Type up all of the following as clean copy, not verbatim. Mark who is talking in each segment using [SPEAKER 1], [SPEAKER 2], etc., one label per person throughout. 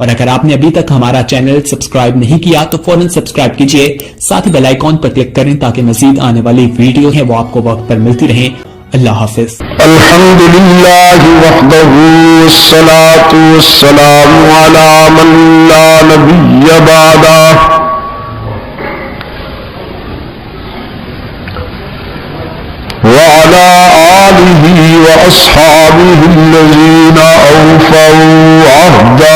[SPEAKER 1] اور اگر آپ نے ابھی تک ہمارا چینل سبسکرائب نہیں کیا تو فوراً سبسکرائب کیجئے، ساتھ ہی بیل آئیکن پر کلک کریں تاکہ مزید آنے والی ویڈیو ہیں وہ آپ کو وقت پر ملتی رہیں۔ اللہ حافظ۔
[SPEAKER 2] الحمد للہ وحدہ والصلاة والسلام علی من لا نبی بعدہ وعلى آلہ واصحابہ الذین اوفوا عہدہ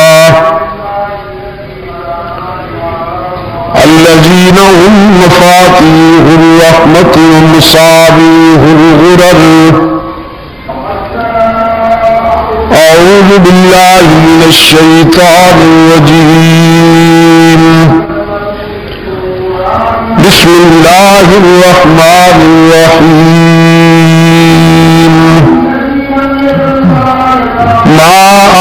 [SPEAKER 2] الذين هم مفاتيح الرحمة ومصابيح الغرر أعوذ بالله من الشيطان الرجيم بسم الله الرحمن الرحيم ما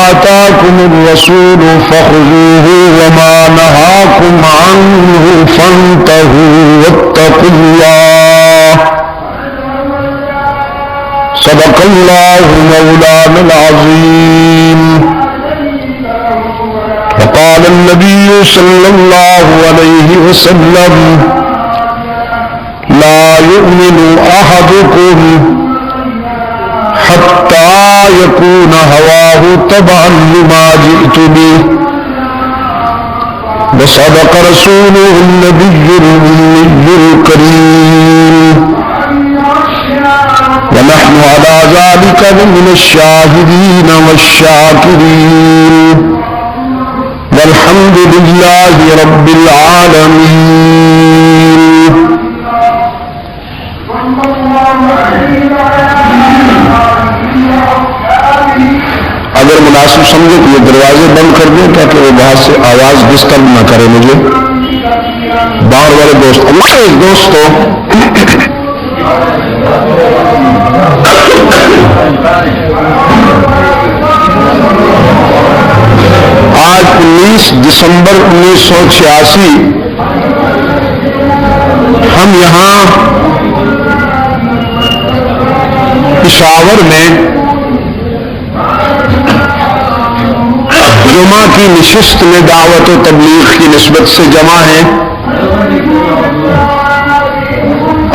[SPEAKER 2] آتاكم الرسول فخذوه وما نهاكم عنه فانتهوا واتقوا الله صدق الله مولانا العظيم وقال النبي صلى الله عليه وسلم لا يؤمن أحدكم حتى يكون هواه تبعا لما جئت به وصدق رسوله النبي الأمي الكريم ونحن على ذلك من الشاهدين والشاكرين والحمد لله رب العالمين۔ اگر مناسب سمجھے تو یہ دروازے بند کر دیں تاکہ وہ باہر سے آواز ڈسٹرب نہ کرے مجھے۔ باہر والے دوست ہمارے دوستوں، آج 19 دسمبر 1986 ہم یہاں پشاور میں جمعہ کی نشست میں دعوت و تبلیغ کی نسبت سے جمع ہیں،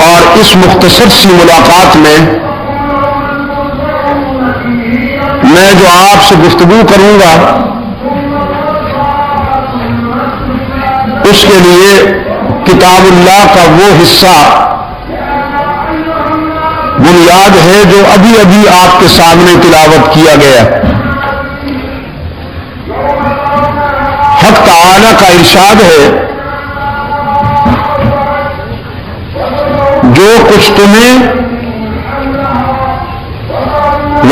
[SPEAKER 2] اور اس مختصر سی ملاقات میں میں جو آپ سے گفتگو کروں گا اس کے لیے کتاب اللہ کا وہ حصہ بنیاد ہے جو ابھی ابھی آپ کے سامنے تلاوت کیا گیا۔ حق تعالی کا ارشاد ہے، جو کچھ تمہیں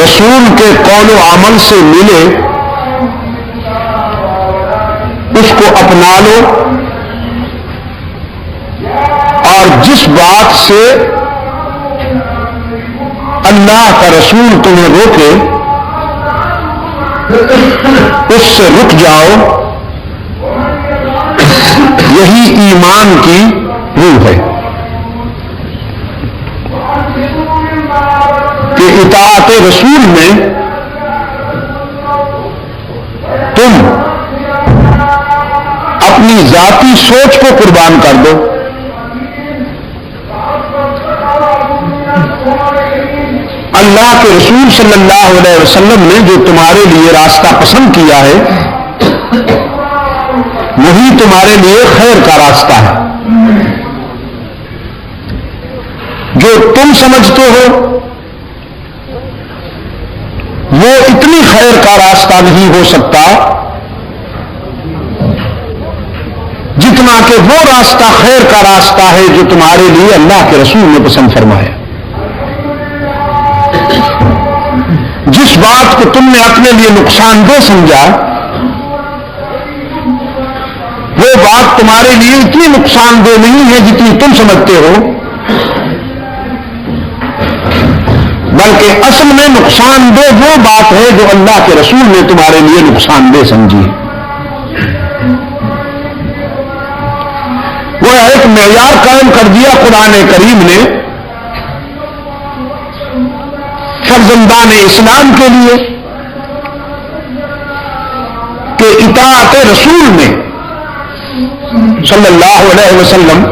[SPEAKER 2] رسول کے قول و عمل سے ملے اس کو اپنا لو، اور جس بات سے اللہ کا رسول تمہیں روکے اس سے رک جاؤ، یہی ایمان کی روح ہے کہ اطاعت رسول میں تم اپنی ذاتی سوچ کو قربان کر دو، اللہ کے رسول صلی اللہ علیہ وسلم نے جو تمہارے لیے راستہ پسند کیا ہے وہی تمہارے لیے خیر کا راستہ ہے۔ جو تم سمجھتے ہو وہ اتنی خیر کا راستہ نہیں ہو سکتا جتنا کہ وہ راستہ خیر کا راستہ ہے جو تمہارے لیے اللہ کے رسول نے پسند فرمایا۔ جس بات کو تم نے اپنے لیے نقصان دہ سمجھا وہ بات تمہارے لیے اتنی نقصان دہ نہیں ہے جتنی تم سمجھتے ہو، بلکہ اصل میں نقصان دہ وہ بات ہے جو اللہ کے رسول نے تمہارے لیے نقصان دہ سمجھی۔ وہ ایک معیار قائم کر دیا قرآن کریم نے فرزندان اسلام کے لیے کہ اطاعت رسول میں صلی اللہ علیہ وسلم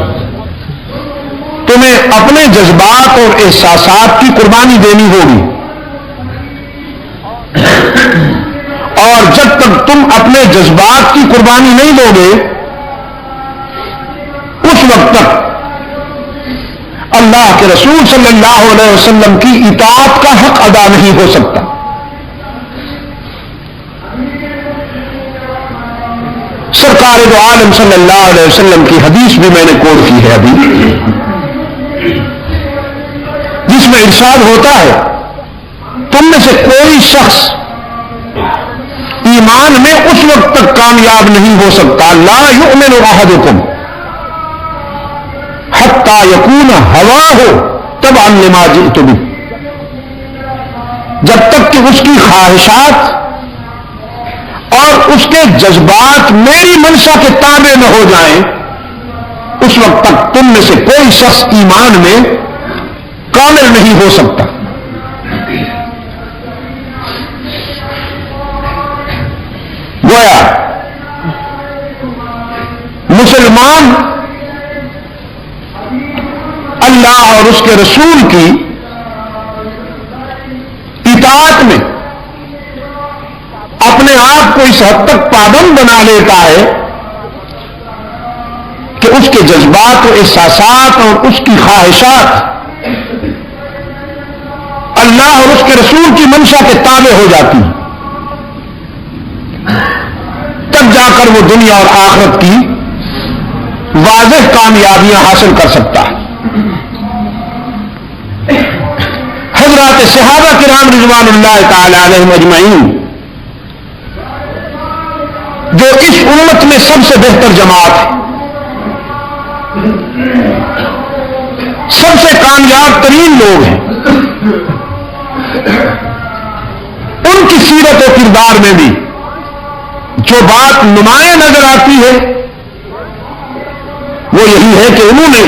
[SPEAKER 2] تمہیں اپنے جذبات اور احساسات کی قربانی دینی ہوگی، اور جب تک تم اپنے جذبات کی قربانی نہیں دو گے اس وقت تک اللہ کے رسول صلی اللہ علیہ وسلم کی اطاعت کا حق ادا نہیں ہو سکتا۔ سرکار دو عالم صلی اللہ علیہ وسلم کی حدیث بھی میں نے کوٹ کی ہے ابھی، جس میں ارشاد ہوتا ہے تم میں سے کوئی شخص ایمان میں اس وقت تک کامیاب نہیں ہو سکتا، لا یؤمن احدکم حتی یکون ہواہ تبعا لما جئت بہ، جب تک کہ اس کی خواہشات اور اس کے جذبات میری منشا کے تابع نہ ہو جائیں، اس وقت تک تم میں سے کوئی شخص ایمان میں کامل نہیں ہو سکتا۔ گویا مسلمان اللہ اور اس کے رسول کی اطاعت میں اپنے آپ کو اس حد تک پابند بنا لیتا ہے کہ اس کے جذبات و احساسات اور اس کی خواہشات اللہ اور اس کے رسول کی منشا کے تابع ہو جاتی ہیں، تب جا کر وہ دنیا اور آخرت کی واضح کامیابیاں حاصل کر سکتا ہے۔ حضرات صحابہ کرام رضوان اللہ تعالی علیہم اجمعین جو اس امت میں سب سے بہتر جماعت ہے، سب سے کامیاب ترین لوگ ہیں، ان کی سیرت و کردار میں بھی جو بات نمایاں نظر آتی ہے وہ یہی ہے کہ انہوں نے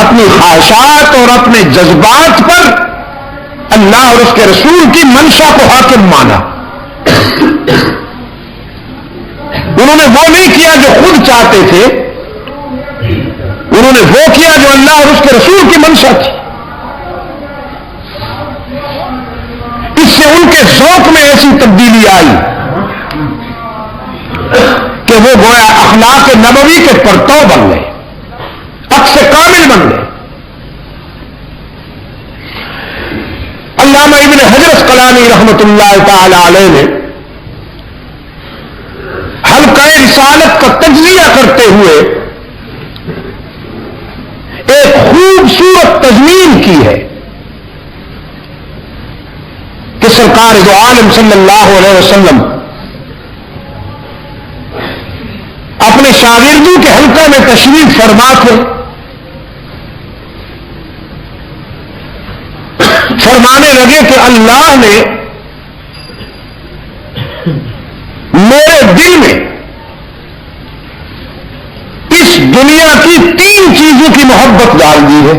[SPEAKER 2] اپنی خواہشات اور اپنے جذبات پر اللہ اور اس کے رسول کی منشا کو حاکم مانا۔ انہوں نے وہ نہیں کیا جو خود چاہتے تھے، انہوں نے وہ کیا جو اللہ اور اس کے رسول کی منشا تھی۔ اس سے ان کے ذوق میں ایسی تبدیلی آئی کہ وہ گویا اخلاق نبوی کے پرتو بن گئے، عکس کامل بن گئے۔ علامہ ابن حجر اسقلانی رحمۃ اللہ تعالی علیہ نے حلقہ رسالت کا تجزیہ کرتے ہوئے ایک خوبصورت تضمین کی ہے کہ سرکار دو عالم صلی اللہ علیہ وسلم اپنے شاگردوں کے حلقہ میں تشریف فرما تھے، فرمانے لگے کہ اللہ نے میرے دل میں اس دنیا کی 3 چیزوں کی محبت ڈال دی ہے۔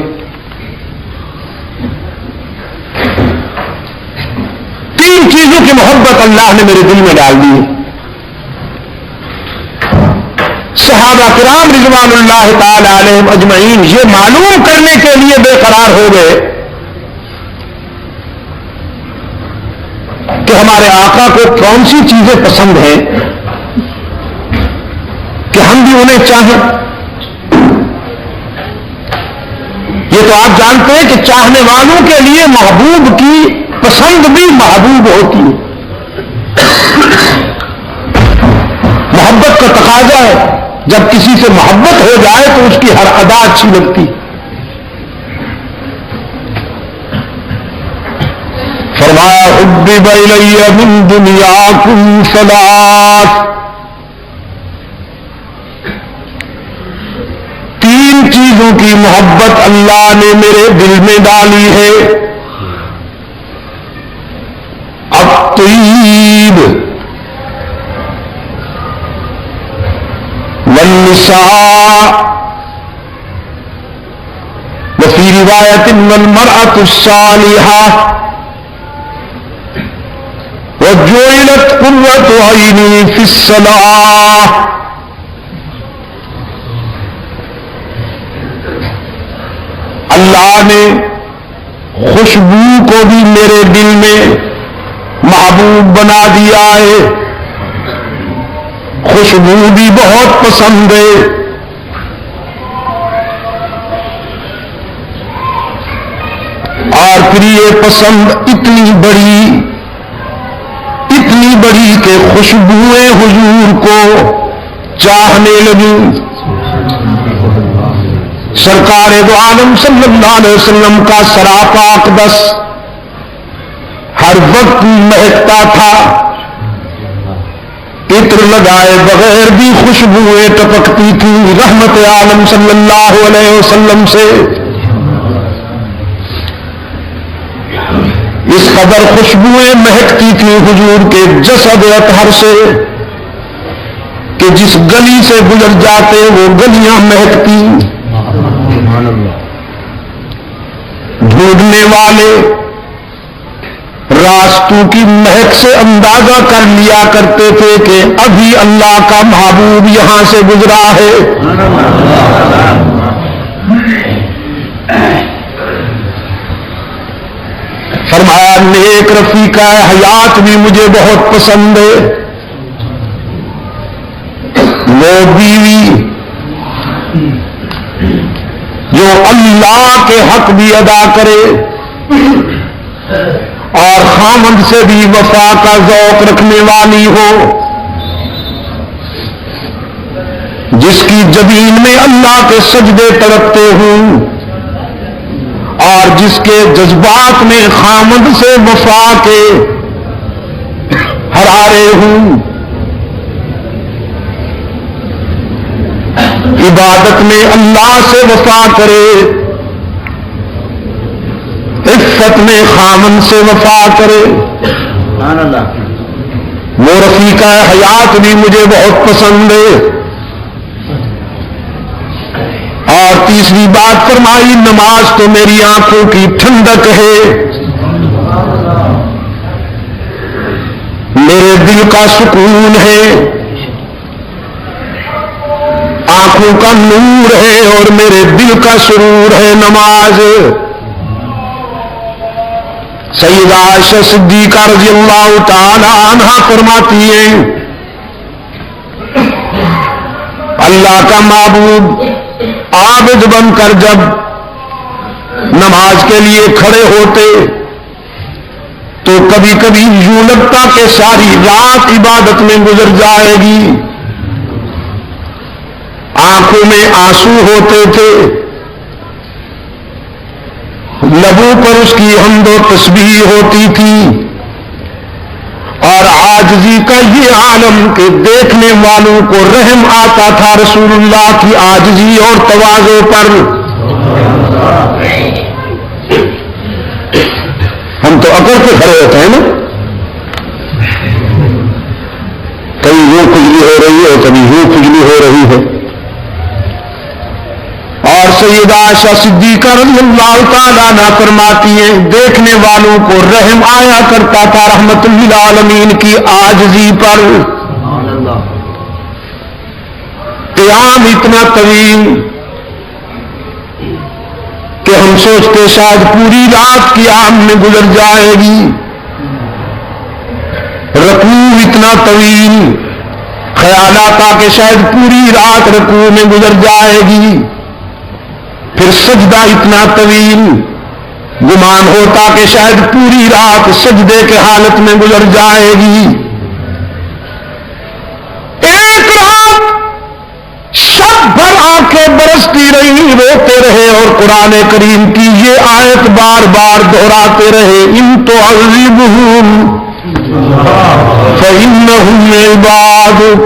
[SPEAKER 2] 3 چیزوں کی محبت اللہ نے میرے دل میں ڈال دی ہے۔ صحابہ کرام رضوان اللہ تعالی علیہم اجمعین یہ معلوم کرنے کے لیے بے قرار ہو گئے کہ ہمارے آقا کو کون سی چیزیں پسند ہیں کہ ہم بھی انہیں چاہیں۔ یہ تو آپ جانتے ہیں کہ چاہنے والوں کے لیے محبوب کی پسند بھی محبوب ہوتی ہے، محبت کا تقاضا ہے، جب کسی سے محبت ہو جائے تو اس کی ہر ادا اچھی لگتی۔ فرمایا حبب الی من دنیاکم ثلاث، 3 چیزوں کی محبت اللہ نے میرے دل میں ڈالی ہے۔ الطیب والنساء وفی روایت والمرأة الصالحة وجعلت قرۃ عینی فی الصلاۃ، اللہ نے خوشبو کو بھی میرے دل میں محبوب بنا دیا ہے، خوشبو بھی بہت پسند ہے۔ اور پھر یہ پسند اتنی بڑی کہ خوشبوئیں حضور کو چاہنے لگی۔ سرکار دو عالم صلی اللہ علیہ وسلم کا سراپا اقدس ہر وقت مہکتا تھا، عطر لگائے بغیر بھی خوشبوئیں ٹپکتی تھی رحمت عالم صلی اللہ علیہ وسلم سے۔ اس قدر خوشبوئیں مہکتی تھی حضور کے جسد اطہر سے کہ جس گلی سے گزر جاتے وہ گلیاں مہکتی۔ ڈھونڈنے والے راستوں کی مہک سے اندازہ کر لیا کرتے تھے کہ ابھی اللہ کا محبوب یہاں سے گزرا ہے۔ فرمایا نیک رفیقہ حیات بھی مجھے بہت پسند ہے، وہ بیوی جو اللہ کے حق بھی ادا کرے اور خامد سے بھی وفا کا ذوق رکھنے والی ہو، جس کی جبین میں اللہ کے سجدے تڑپتے ہوں اور جس کے جذبات میں خامد سے وفا کے حرارے ہوں، عبادت میں اللہ سے وفا کرے، عفت میں خامن سے وفا کرے۔ وہ رفیقہ حیات بھی مجھے بہت پسند ہے۔ اور تیسری بات فرمائی نماز تو میری آنکھوں کی ٹھنڈک ہے، میرے دل کا سکون ہے، آنکھوں کا نور ہے اور میرے دل کا سرور ہے نماز۔ سیدہ عائشہ صدیقہ رضی اللہ تعالی عنہا فرماتی ہیں اللہ کا محبوب عابد بن کر جب نماز کے لیے کھڑے ہوتے تو کبھی کبھی یوں لگتا کہ ساری رات عبادت میں گزر جائے گی، آنکھوں میں آنسو ہوتے تھے، لبوں پر اس کی حمد و تسبیح ہوتی تھی، اور عاجزی کا یہ عالم کہ دیکھنے والوں کو رحم آتا تھا رسول اللہ کی عاجزی اور تواضع پر۔ ہم تو اکڑ کے کھڑے ہوتے ہیں نا، کبھی وہ کھجلی ہو رہی ہے کبھی وہ کھجلی ہو رہی ہے۔ اور سیدہ عائشہ صدیقہ رضی اللہ تعالیٰ عنہا فرماتی ہیں دیکھنے والوں کو رحم آیا کرتا تھا رحمت للعالمین کی عاجزی پر۔ قیام اتنا طویل کہ ہم سوچتے شاید پوری رات قیام میں گزر جائے گی، رکوع اتنا طویل، خیال آتا کہ شاید پوری رات رکوع میں گزر جائے گی، پھر سجدہ اتنا طویل، گمان ہوتا کہ شاید پوری رات سجدے کے حالت میں گزر جائے گی۔ ایک رات شب بھر آنکھیں برستی رہی، روتے رہے اور قرآن کریم کی یہ آیت بار بار دہراتے رہے ان تعذبہم فإنہم عبادک،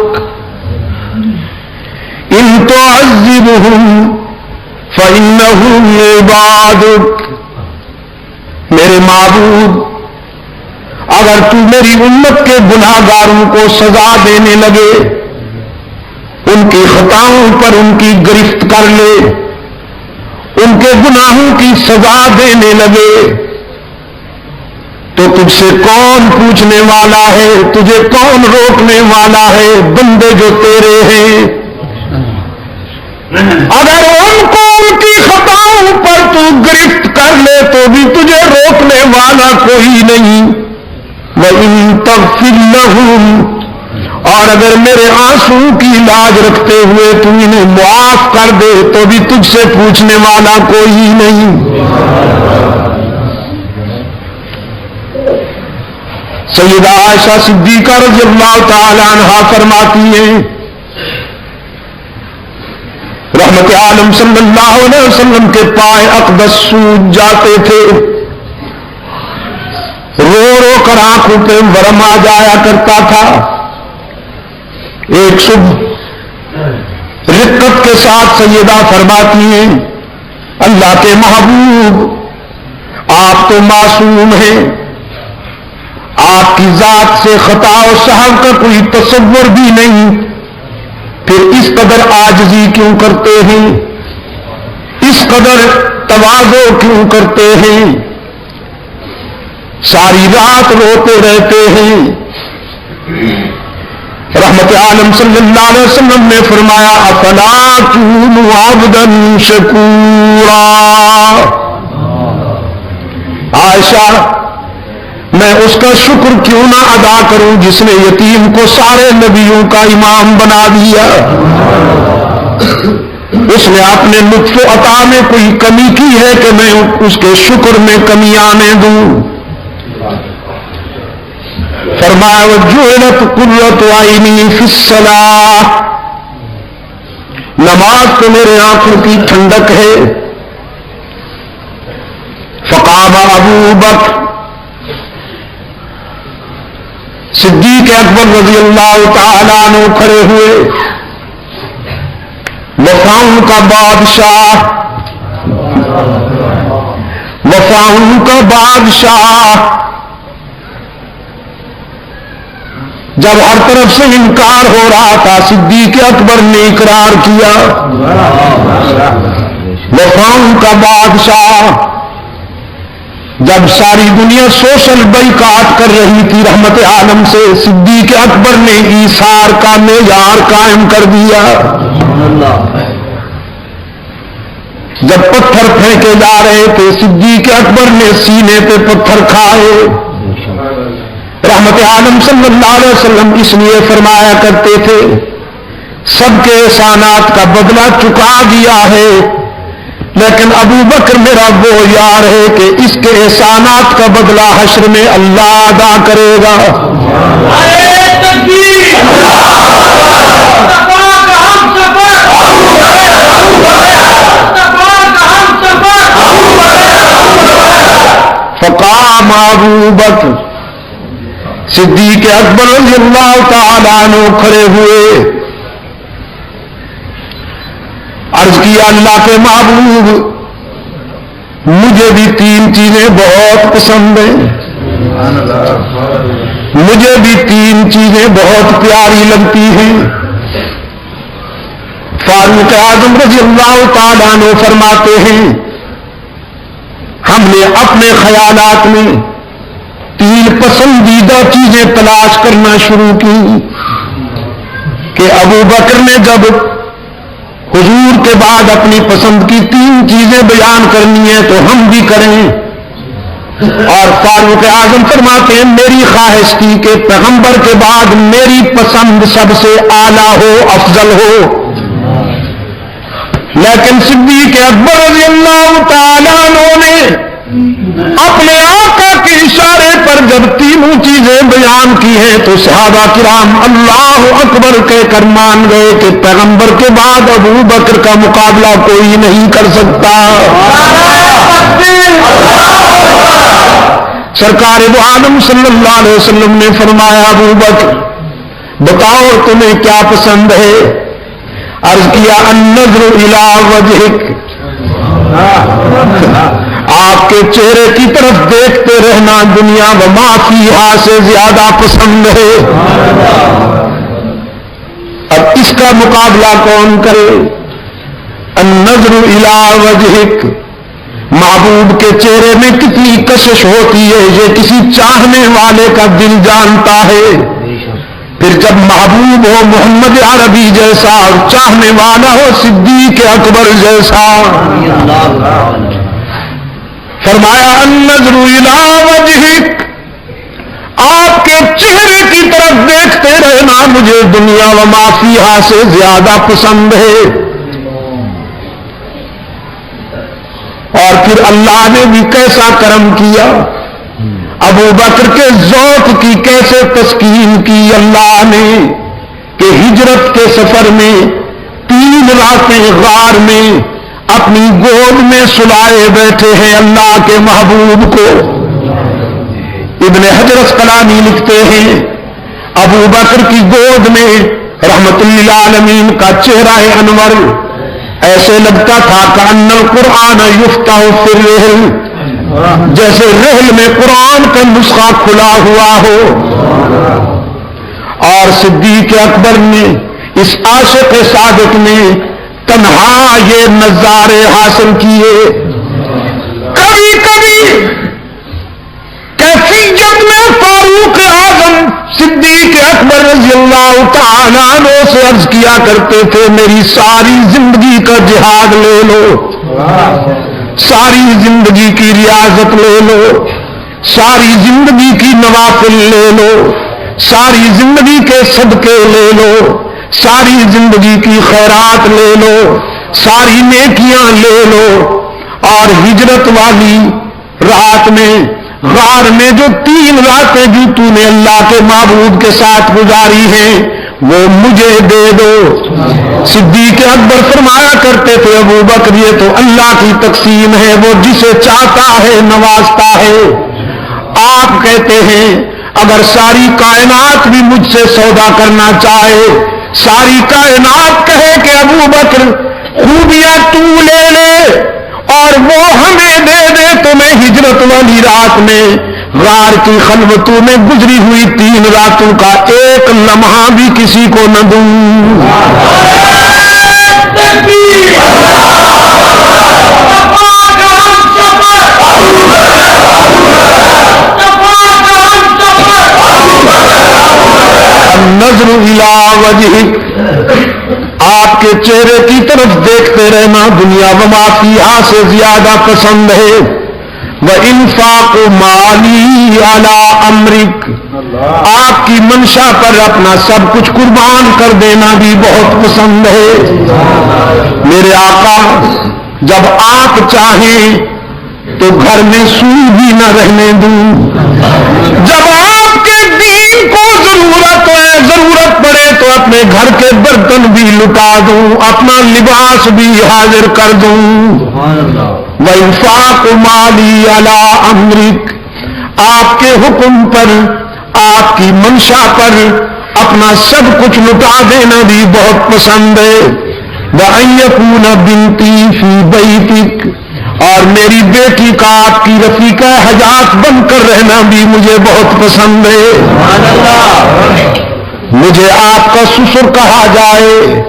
[SPEAKER 2] ان تعذبہم فإنہم عبادک۔ میرے معبود اگر تو میری امت کے گناہگاروں کو سزا دینے لگے، ان کی خطاؤں پر ان کی گرفت کر لے، ان کے گناہوں کی سزا دینے لگے، تو تو تجھ سے کون پوچھنے والا ہے؟ تجھے کون روکنے والا ہے؟ بندے جو تیرے ہیں، اگر ان کو ان کی خطاؤں پر تو گرفت کر لے تو بھی تجھے روکنے والا کوئی نہیں۔ وَإِن تَغْفِرْ لَهُمْ، اور اگر میرے آنسو کی لاج رکھتے ہوئے تو انہیں معاف کر دے تو بھی تجھ سے پوچھنے والا کوئی نہیں۔ سیدہ عائشہ صدیقہ رضی اللہ تعالی عنہا فرماتی ہیں، رحمت عالم صلی اللہ علیہ وسلم کے پائے اقدس سوج جاتے تھے، رو رو کر آنکھوں پہ ورم آ جایا کرتا تھا۔ ایک صبح رقت کے ساتھ سیدہ فرماتی ہیں، اللہ کے محبوب آپ تو معصوم ہیں، آپ کی ذات سے خطا و سہو کا کوئی تصور بھی نہیں، پھر اس قدر عاجزی کیوں کرتے ہیں؟ اس قدر تواضع کیوں کرتے ہیں؟ ساری رات روتے رہتے ہیں۔ رحمت عالم صلی اللہ علیہ وسلم نے فرمایا، افلا اکون عبدا شکورا، عائشہ میں اس کا شکر کیوں نہ ادا کروں جس نے یتیم کو سارے نبیوں کا امام بنا دیا، اس نے اپنے لطف و عطا میں کوئی کمی کی ہے کہ میں اس کے شکر میں کمی آنے دوں؟ فرمایا وجعلت قرۃ عینی فی الصلاۃ، نماز تو میرے آنکھوں کی ٹھنڈک ہے۔ فقام ابو بکر، صدیق اکبر رضی اللہ تعالیٰ عنہ کھڑے ہوئے، وفاؤں کا بادشاہ، وفاؤں کا بادشاہ، جب ہر طرف سے انکار ہو رہا تھا صدیق اکبر نے اقرار کیا، وفاؤں کا بادشاہ۔ جب ساری دنیا سوشل بائیکاٹ کر رہی تھی رحمت عالم سے، صدیق اکبر نے ایثار کا معیار قائم کر دیا۔ جب پتھر پھینکے جا رہے تھے صدیق اکبر نے سینے پہ پتھر کھائے۔ رحمت عالم صلی اللہ علیہ وسلم اس لیے فرمایا کرتے تھے، سب کے احسانات کا بدلہ چکا دیا ہے، لیکن ابو بکر میرا وہ یار ہے کہ اس کے احسانات کا بدلہ حشر میں اللہ ادا کرے گا۔ فقام ابو بکر، صدیق اکبر رضی اللہ تعالیٰ عنہ کھڑے ہوئے، عرض کیا اللہ کے محبوب مجھے بھی تین چیزیں بہت پسند ہیں، مجھے بھی تین چیزیں بہت پیاری لگتی ہیں۔ فاروق اعظم رضی اللہ تعالیٰ عنہ فرماتے ہیں، ہم نے اپنے خیالات میں تین پسندیدہ چیزیں تلاش کرنا شروع کی کہ ابو بکر نے جب حضور کے بعد اپنی پسند کی تین چیزیں بیان کرنی ہیں تو ہم بھی کریں، اور فاروق اعظم فرماتے ہیں میری خواہش تھی کہ پیغمبر کے بعد میری پسند سب سے اعلیٰ ہو، افضل ہو، لیکن صدیق اکبر رضی اللہ تعالیٰ عنہ نے اپنے آقا کے اشارے پر جب تینوں چیزیں بیان کی ہیں تو صحابہ کرام اللہ اکبر کہہ کر مان گئے کہ پیغمبر کے بعد ابو بکر کا مقابلہ کوئی نہیں کر سکتا۔ سرکار دو عالم صلی اللہ علیہ وسلم نے فرمایا ابو بکر بتاؤ تمہیں کیا پسند ہے؟ عرض کیا النظر الی وجہک، آپ کے چہرے کی طرف دیکھتے رہنا دنیا و ما فیہا سے زیادہ پسند ہے۔ اب اس کا مقابلہ کون کرے؟ النظر الی وجہک محبوب کے چہرے میں کتنی کشش ہوتی ہے یہ کسی چاہنے والے کا دل جانتا ہے. پھر جب محبوب ہو محمد عربی جیسا اور چاہنے والا ہو صدیق اکبر جیسا. فرمایا النظر الی وجہک، آپ کے چہرے کی طرف دیکھتے رہنا مجھے دنیا و ما فیہا سے زیادہ پسند ہے. اور پھر اللہ نے بھی کیسا کرم کیا، ابو بکر کے ذوق کی کیسے تسکین کی اللہ نے کہ ہجرت کے سفر میں 3 راتیں غار میں اپنی گود میں سلائے بیٹھے ہیں اللہ کے محبوب کو. ابن حجر اسقلانی لکھتے ہیں ابو بکر کی گود میں رحمت للعالمین کا چہرہ انور ایسے لگتا تھا کہ ان القرآن یفتح فی الرحل، جیسے رحل میں قرآن کا نسخہ کھلا ہوا ہو. اور صدیق اکبر نے اس عاشق صادق نے تنہا یہ نظارے حاصل کیے. کبھی کبھی کیفیت میں فاروق اعظم صدیق اکبر رضی اللہ تعالیٰ عنہ سے عرض کیا کرتے تھے میری ساری زندگی کا جہاد لے لو، ساری زندگی کی ریاضت لے لو، ساری زندگی کی نوافل لے لو، ساری زندگی کے صدقے لے لو، ساری زندگی کی خیرات لے لو، ساری نیکیاں لے لو، اور ہجرت والی رات میں غار میں جو 3 راتیں بھی تو نے اللہ کے معبود کے ساتھ گزاری ہیں وہ مجھے دے دو. صدیق اکبر فرمایا کرتے تھے ابو بکر یہ تو اللہ کی تقسیم ہے، وہ جسے چاہتا ہے نوازتا ہے. آپ کہتے ہیں اگر ساری کائنات بھی مجھ سے سودا کرنا چاہے، ساری کائنات کہے کہ ابو بکر خوبیاں تو لے لے اور وہ ہمیں دے دے تو میں ہجرت والی رات میں غار کی خلوتوں میں گزری ہوئی 3 راتوں کا ایک لمحہ بھی کسی کو نہ دوں. نظر الی وجہک، آپ کے چہرے کی طرف دیکھتے رہنا دنیا و ما فیہا سے زیادہ پسند ہے. وانفاق مالی علی امرک، آپ کی منشا پر اپنا سب کچھ قربان کر دینا بھی بہت پسند ہے. میرے آقا جب آپ چاہیں تو گھر میں سوئی بھی نہ رہنے دوں، جب آپ کے دین کو ضرورت پڑے تو اپنے گھر کے برتن بھی لٹا دوں، اپنا لباس بھی حاضر کر دوں. وانفاق مالی علی امرک، آپ کے حکم پر آپ کی منشا پر اپنا سب کچھ لٹا دینا بھی بہت پسند ہے. وَأَن يَكُونَ بِنْتِي فِي بَيْتِكَ، اور میری بیٹی کا آپ کی رفیقہ حجات بن کر رہنا بھی مجھے بہت پسند ہے. مجھے آپ کا سسر کہا جائے،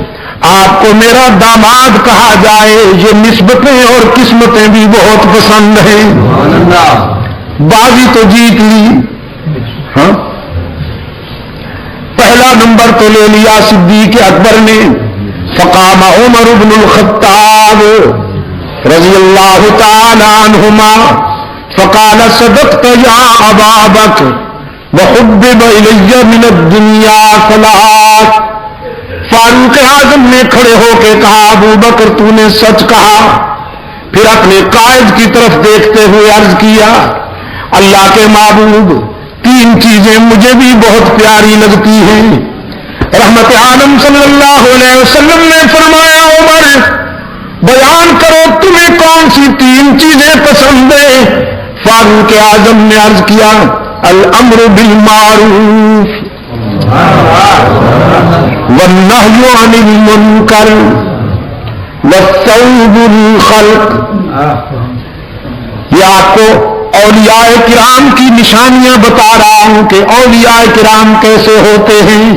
[SPEAKER 2] آپ کو میرا داماد کہا جائے، یہ نسبتیں اور قسمتیں بھی بہت پسند ہیں. بازی تو جیت لی، ہاں پہلا نمبر تو لے لیا صدیق اکبر نے. فقام عمر بن الخطاب رضی اللہ تعالی عنہما فقال صدقت یا ابا بکر وحبب الی من الدنیا ثلاث. فاروق اعظم نے کھڑے ہو کے کہا ابو بکر تو نے سچ کہا. پھر اپنے قائد کی طرف دیکھتے ہوئے عرض کیا اللہ کے محبوب 3 چیزیں مجھے بھی بہت پیاری لگتی ہیں. رحمت عالم صلی اللہ علیہ وسلم نے فرمایا عمر بیان کرو تمہیں کون سی 3 چیزیں پسند ہیں. فاروق اعظم نے عرض کیا الامر بالمعروف والنہی عن المنکر والثوب الخلق. یہ آپ کو اولیاء کرام کی نشانیاں بتا رہا ہوں کہ اولیاء کرام کیسے ہوتے ہیں.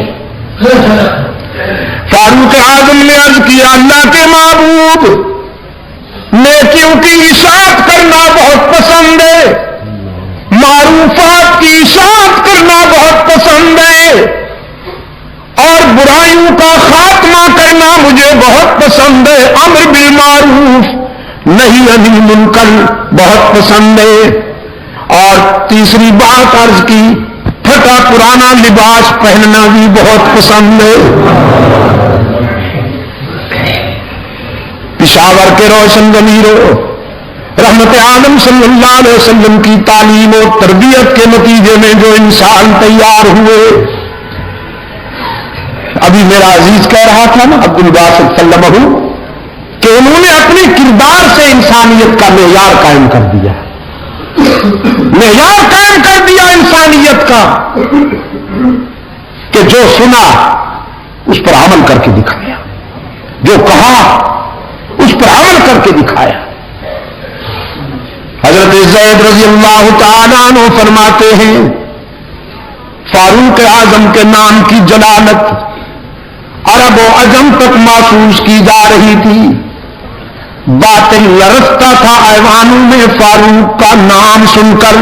[SPEAKER 2] فاروق اعظم نے عرض کیا اللہ کے محبوب نیکیوں کی اشاعت کرنا بہت پسند ہے، معروفات کی اشاعت کرنا بہت پسند ہے، اور برائیوں کا خاتمہ کرنا مجھے بہت پسند ہے، امر بالمعروف نہی عن المنکر بہت پسند ہے، اور تیسری بات عرض کی پھٹا پرانا لباس پہننا بھی بہت پسند ہے۔ پشاور کے روشن ضمیروں، رحمت عالم صلی اللہ علیہ وسلم کی تعلیم و تربیت کے نتیجے میں جو انسان تیار ہوئے، ابھی میرا عزیز کہہ رہا تھا نا عبد الباسط سلمہ کہ انہوں نے اپنے کردار سے انسانیت کا معیار قائم کر دیا، معیار قائم کر دیا انسانیت کا، کہ جو سنا اس پر عمل کر کے دکھایا، جو کہا اس پر عمل کر کے دکھایا۔ حضرت زید رضی اللہ تعالیٰ عنہ فرماتے ہیں فاروق اعظم کے نام کی جلالت عرب و عجم تک محسوس کی جا رہی تھی، باطل لرزتا تھا ایوانوں میں فاروق کا نام سن کر،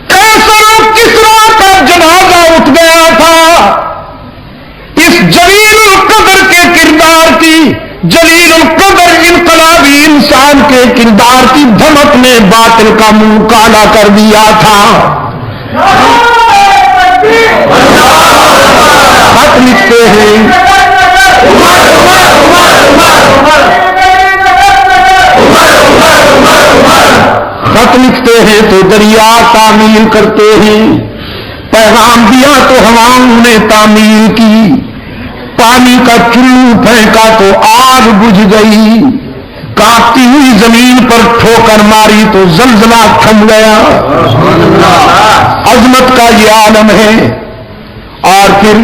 [SPEAKER 2] کیسر و کسرا کا جنازہ اٹھ گیا تھا، اس جلیل القدر کے کردار کی، جلیل القدر انقلابی انسان کے کردار کی دھمک نے باطل کا منہ کالا کر دیا تھا۔ خط لکھتے ہیں خط لکھتے ہیں تو دریا تعمیل کرتے ہیں، پیغام دیا تو ہواؤں نے تعمیل کی، پانی کا چلو پھینکا تو آگ بجھ گئی، کانپتی ہوئی زمین پر ٹھوکر ماری تو زلزلہ تھم گیا۔ عظمت کا یہ عالم ہے۔ اور پھر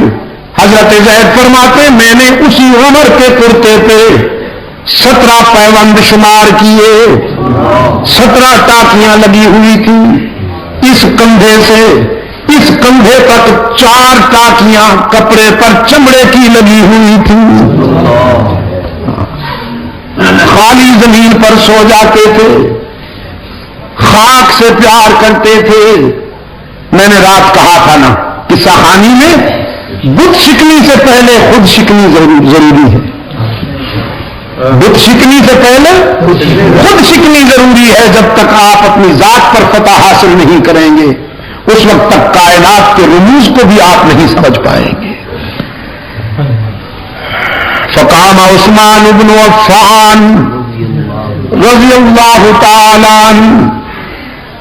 [SPEAKER 2] حضرت زید فرماتے میں نے اسی عمر کے کرتے پہ 17 پیوند شمار کیے، 17 ٹاکیاں لگی ہوئی تھی، اس کندھے سے اس کندھے تک 4 ٹاکیاں کپڑے پر چمڑے کی لگی ہوئی تھی، خالی زمین پر سو جاتے تھے، خاک سے پیار کرتے تھے۔ میں نے رات کہا تھا نا قصہ خانی میں بت شکنی سے پہلے خود شکنی ضروری ہے، بت شکنی سے پہلے خود شکنی ضروری ہے۔ جب تک آپ اپنی ذات پر فتح حاصل نہیں کریں گے اس وقت تک کائنات کے رموز کو بھی آپ نہیں سمجھ پائیں گے۔ فقام عثمان بن عفان رضی اللہ تعالیٰ عنہ،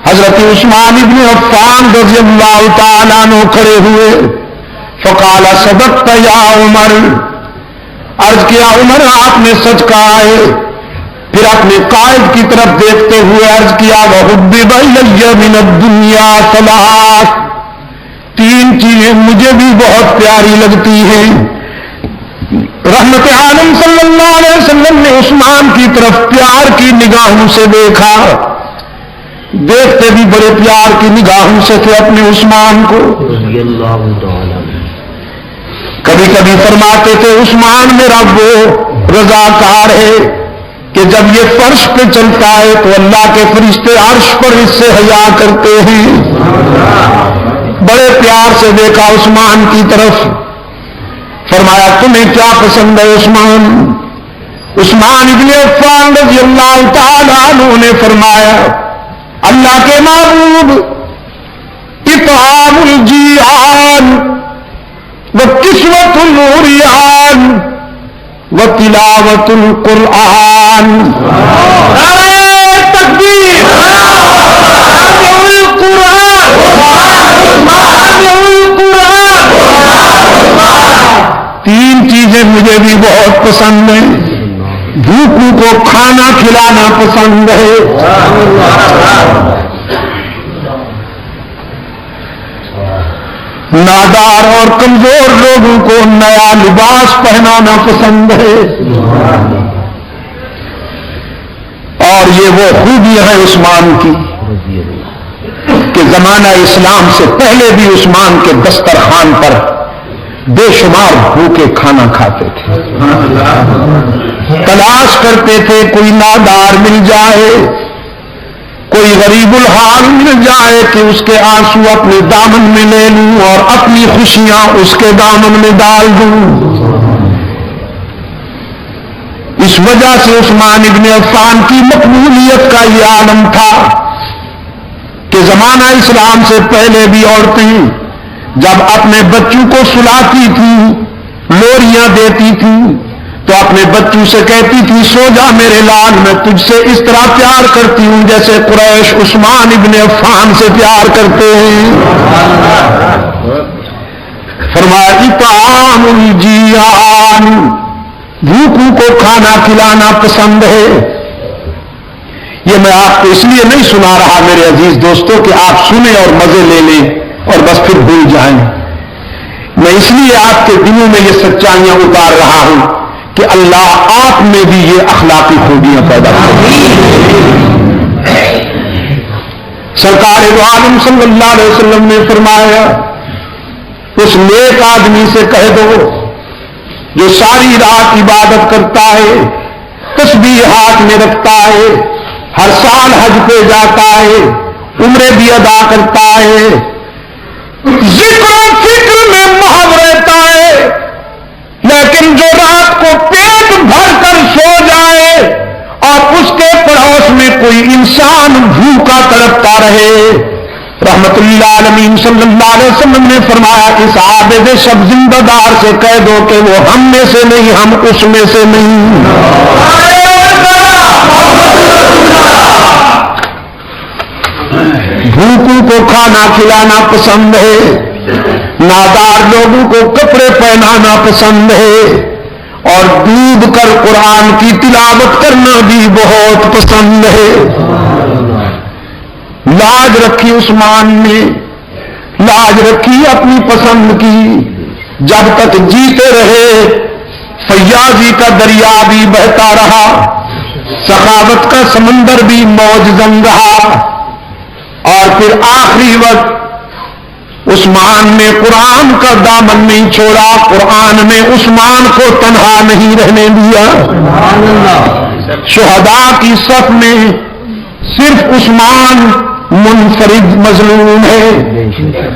[SPEAKER 2] حضرت عثمان بن عفان رضی اللہ تعالیٰ عنہ کھڑے ہوئے، فقال صدقت یا عمر، عرض کیا عمر آپ نے سچ کہا ہے۔ پھر اپنے قائد کی طرف دیکھتے ہوئے عرض کیا وَحُبِّبَ إِلَيَّ مِنَ الدُّنْيَا ثَلَاث، 3 چیزیں مجھے بھی بہت پیاری لگتی ہیں۔ رحمت عالم صلی اللہ علیہ وسلم نے عثمان کی طرف پیار کی نگاہوں سے دیکھا، دیکھتے بھی بڑے پیار کی نگاہوں سے تھے اپنے عثمان کو۔ کبھی کبھی فرماتے تھے عثمان میرا وہ رضاکار ہے کہ جب یہ فرش پہ چلتا ہے تو اللہ کے فرشتے عرش پر اس سے حیا کرتے ہیں۔ بڑے پیار سے دیکھا عثمان کی طرف، فرمایا تمہیں کیا پسند ہے عثمان؟ عثمان ابن عفان رضی اللہ تعالیٰ عنہ نے فرمایا اللہ کے محبوب اطعام الجیعان وکسوۃ العریان وتلاوۃ القرآن۔ نعرہ تکبیر، تین چیزیں مجھے بھی بہت پسند ہیں، بھوکوں کو کھانا کھلانا پسند ہے، نادار اور کمزور لوگوں کو نیا لباس پہنانا پسند ہے، اور یہ وہ خوبیاں ہیں عثمان کی کہ زمانہ اسلام سے پہلے بھی عثمان کے دسترخوان پر بے شمار بھوکے کھانا کھاتے تھے۔ تلاش کرتے تھے کوئی نادار مل جائے، کوئی غریب الحال مل جائے کہ اس کے آنسو اپنے دامن میں لے لوں اور اپنی خوشیاں اس کے دامن میں ڈال دوں۔ اس وجہ سے عثمان ابن عفان کی مقبولیت کا یہ عالم تھا کہ زمانہ اسلام سے پہلے بھی عورتیں جب اپنے بچوں کو سلاتی تھیں، لوریاں دیتی تھیں، تو اپنے بچوں سے کہتی تھی سو جا میرے لال، میں تجھ سے اس طرح پیار کرتی ہوں جیسے قریش عثمان ابن عفان سے پیار کرتے ہیں۔ فرمایا اطعام الجیعان، بھوکوں کو کھانا کھلانا پسند ہے۔ یہ میں آپ کو اس لیے نہیں سنا رہا میرے عزیز دوستوں کہ آپ سنیں اور مزے لے لیں اور بس پھر بھول جائیں، میں اس لیے آپ کے دلوں میں یہ سچائیاں اتار رہا ہوں کہ اللہ آپ میں بھی یہ اخلاقی خوبیاں پیدا کرے۔ سرکار دو عالم صلی اللہ علیہ وسلم نے فرمایا اس نیک آدمی سے کہہ دو جو ساری رات عبادت کرتا ہے، تسبیح ہاتھ میں رکھتا ہے، ہر سال حج پہ جاتا ہے، عمرے بھی ادا کرتا ہے، ذکر و فکر میں محو رہتا ہے، لیکن جو رات کو پیٹ بھر کر سو جائے اور اس کے پڑوس میں کوئی انسان بھوکا تڑپتا رہے، رحمت اللہ عالمین صلی اللہ علیہ وسلم نے فرمایا اس عابد شب زندہ دار سے کہہ دو کہ وہ ہم میں سے نہیں، ہم اس میں سے نہیں۔ بھوکوں کو کھانا کھلانا پسند ہے، نادار لوگوں کو کپڑے پہنانا پسند ہے، اور ڈوب کر قرآن کی تلاوت کرنا بھی بہت پسند ہے۔ لاج رکھی عثمان نے، لاج رکھی اپنی پسند کی، جب تک جیتے رہے فیاضی کا دریا بھی بہتا رہا، سخاوت کا سمندر بھی موج زن رہا، اور پھر آخری وقت عثمان نے قرآن کا دامن نہیں چھوڑا، قرآن نے عثمان کو تنہا نہیں رہنے دیا۔ شہداء کی صف میں صرف عثمان منفرد مظلوم ہے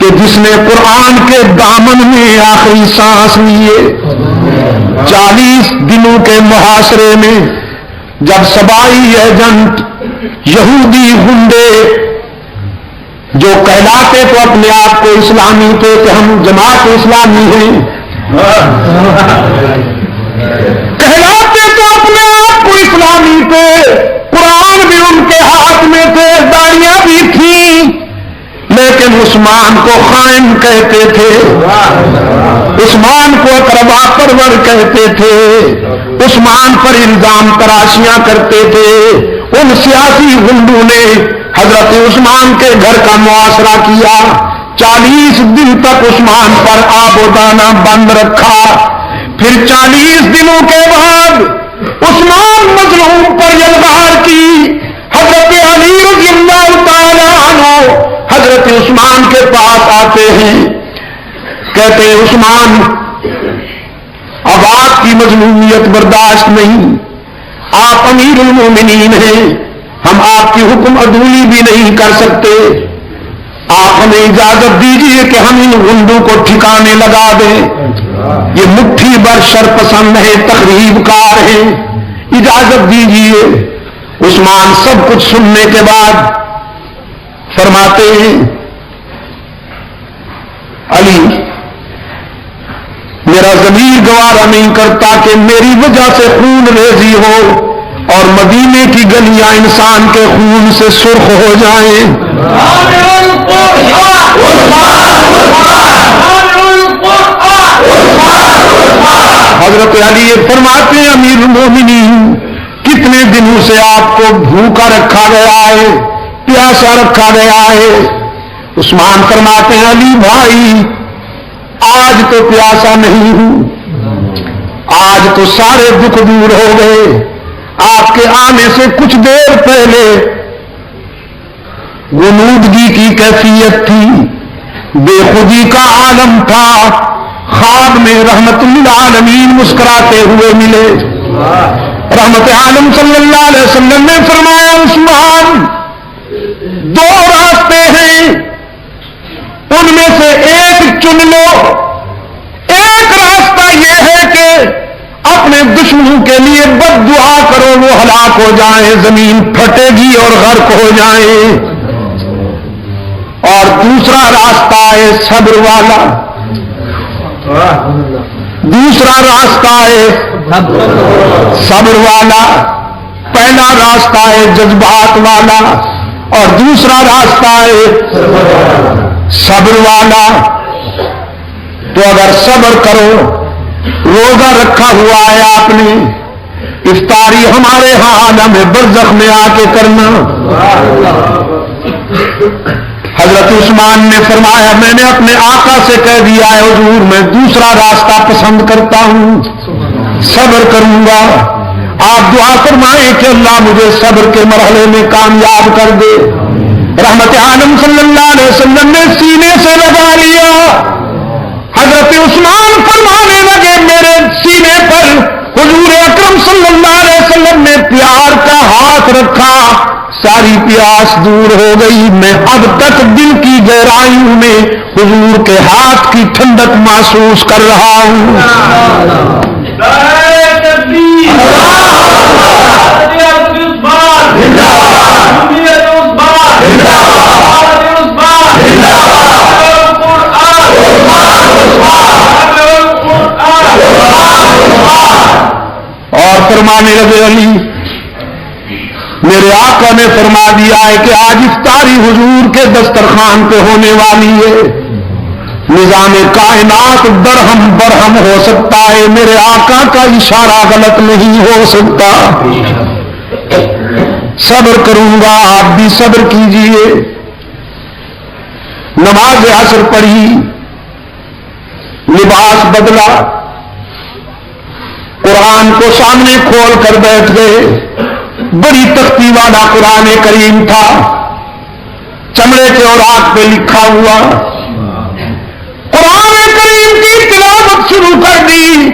[SPEAKER 2] کہ جس نے قرآن کے دامن میں آخری سانس لیے۔ 40 دنوں کے محاصرے میں جب سبائی ایجنٹ یہودی گنڈے جو کہلاتے تو اپنے آپ کو اسلامی تھے کہ ہم جماعت اسلامی ہیں، کہلاتے تو اپنے آپ کو اسلامی تھے، قرآن بھی ان کے ہاتھ میں تھے، داڑیاں بھی تھیں، لیکن عثمان کو خائن کہتے تھے، عثمان کو اقربا پرور کہتے تھے، عثمان پر الزام تراشیاں کرتے تھے۔ ان سیاسی گنڈوں نے حضرت عثمان کے گھر کا محاصرہ کیا، 40 دن تک عثمان پر آب و دانہ بند رکھا، پھر 40 دنوں کے بعد عثمان مظلوم پر یلغار کی۔ حضرت علی رضی اللہ تعالی عنہ حضرت عثمان کے پاس آتے ہیں، کہتے ہیں عثمان اب آپ کی مظلومیت برداشت نہیں، آپ امیر المومنین ہیں، ہم آپ کی حکم عدولی بھی نہیں کر سکتے، آپ ہمیں اجازت دیجیے کہ ہم ان غنڈوں کو ٹھکانے لگا دیں، یہ مٹھی بھر شرپسند ہیں، تخریب کار ہیں، اجازت دیجیے۔ عثمان سب کچھ سننے کے بعد فرماتے ہیں علی میرا ضمیر گوارا نہیں کرتا کہ میری وجہ سے خون ریزی ہو اور مدینے کی گلیاں انسان کے خون سے سرخ ہو جائیں۔ حضرت علی فرماتے ہیں امیر المومنین کتنے دنوں سے آپ کو بھوکا رکھا گیا ہے، پیاسا رکھا گیا ہے؟ عثمان فرماتے ہیں علی بھائی آج تو پیاسا نہیں ہوں، آج تو سارے دکھ دور ہو گئے، آپ کے آنے سے کچھ دیر پہلے غنودگی کی کیفیت تھی، بے خودی کا عالم تھا، خواب میں رحمت للعالمین مسکراتے ہوئے ملے، رحمت عالم صلی اللہ علیہ وسلم نے فرمایا عثمان دو راستے ہیں ان میں سے ایک چن لو. ایک راستہ یہ ہے کہ اپنے دشمنوں کے لیے بد دعا کرو وہ ہلاک ہو جائیں زمین پھٹے گی اور غرق ہو جائیں. اور دوسرا راستہ ہے صبر والا. دوسرا راستہ ہے صبر والا. پہلا راستہ ہے جذبات والا اور دوسرا راستہ ہے صبر والا. تو اگر صبر کرو روزہ رکھا ہوا ہے آپ نے افطاری ہمارے ہاں عالم برزخ میں آ کے کرنا. حضرت عثمان نے فرمایا میں نے اپنے آقا سے کہہ دیا ہے حضور میں دوسرا راستہ پسند کرتا ہوں صبر کروں گا. آپ دعا فرمائیں کہ اللہ مجھے صبر کے مرحلے میں کامیاب کر دے. رحمت عالم صلی اللہ علیہ وسلم نے سینے سے لگا لیا. حضرت عثمان فرمانے لگے میرے سینے پر حضور اکرم صلی اللہ علیہ وسلم نے پیار کا ہاتھ رکھا ساری پیاس دور ہو گئی. میں اب تک دل کی گہرائیوں میں حضور کے ہاتھ کی ٹھنڈک محسوس کر رہا ہوں. اور فرمانے لگے علی میرے آقا نے فرما دیا ہے کہ آج افطاری حضور کے دسترخوان پہ ہونے والی ہے. نظام کائنات درہم برہم ہو سکتا ہے میرے آقا کا اشارہ غلط نہیں ہو سکتا. صبر کروں گا آپ بھی صبر کیجئے. نماز عصر پڑھی لباس بدلا قرآن کو سامنے کھول کر بیٹھ گئے. بڑی تختی والا قرآن کریم تھا چمڑے کے اوراق پہ لکھا ہوا. قرآن کریم کی تلاوت شروع کر دی.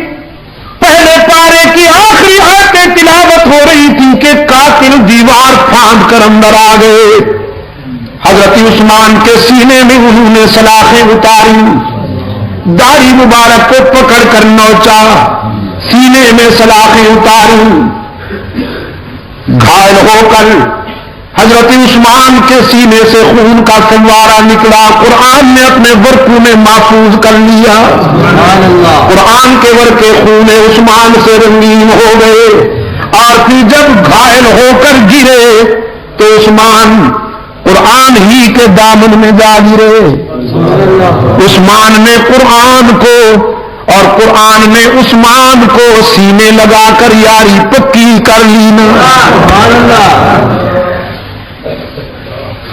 [SPEAKER 2] پہلے پارے کی آخری آیتیں تلاوت ہو رہی تھی کہ قاتل دیوار پھاند کر اندر آ گئے. حضرت عثمان کے سینے میں انہوں نے سلاخیں اتاری داڑھی مبارک کو پکڑ کر نوچا سینے میں سلاخیں اتاری. گھائل ہو کر حضرت عثمان کے سینے سے خون کا فوارہ نکلا. قرآن نے اپنے ورقوں میں محفوظ کر لیا. قرآن کے ورقے خون عثمان سے رنگین ہو گئے. اور پھر جب گھائل ہو کر گرے تو عثمان قرآن ہی کے دامن میں جا گرے. عثمان نے قرآن کو اور قرآن نے عثمان کو سینے لگا کر یاری پکی کر لی نا.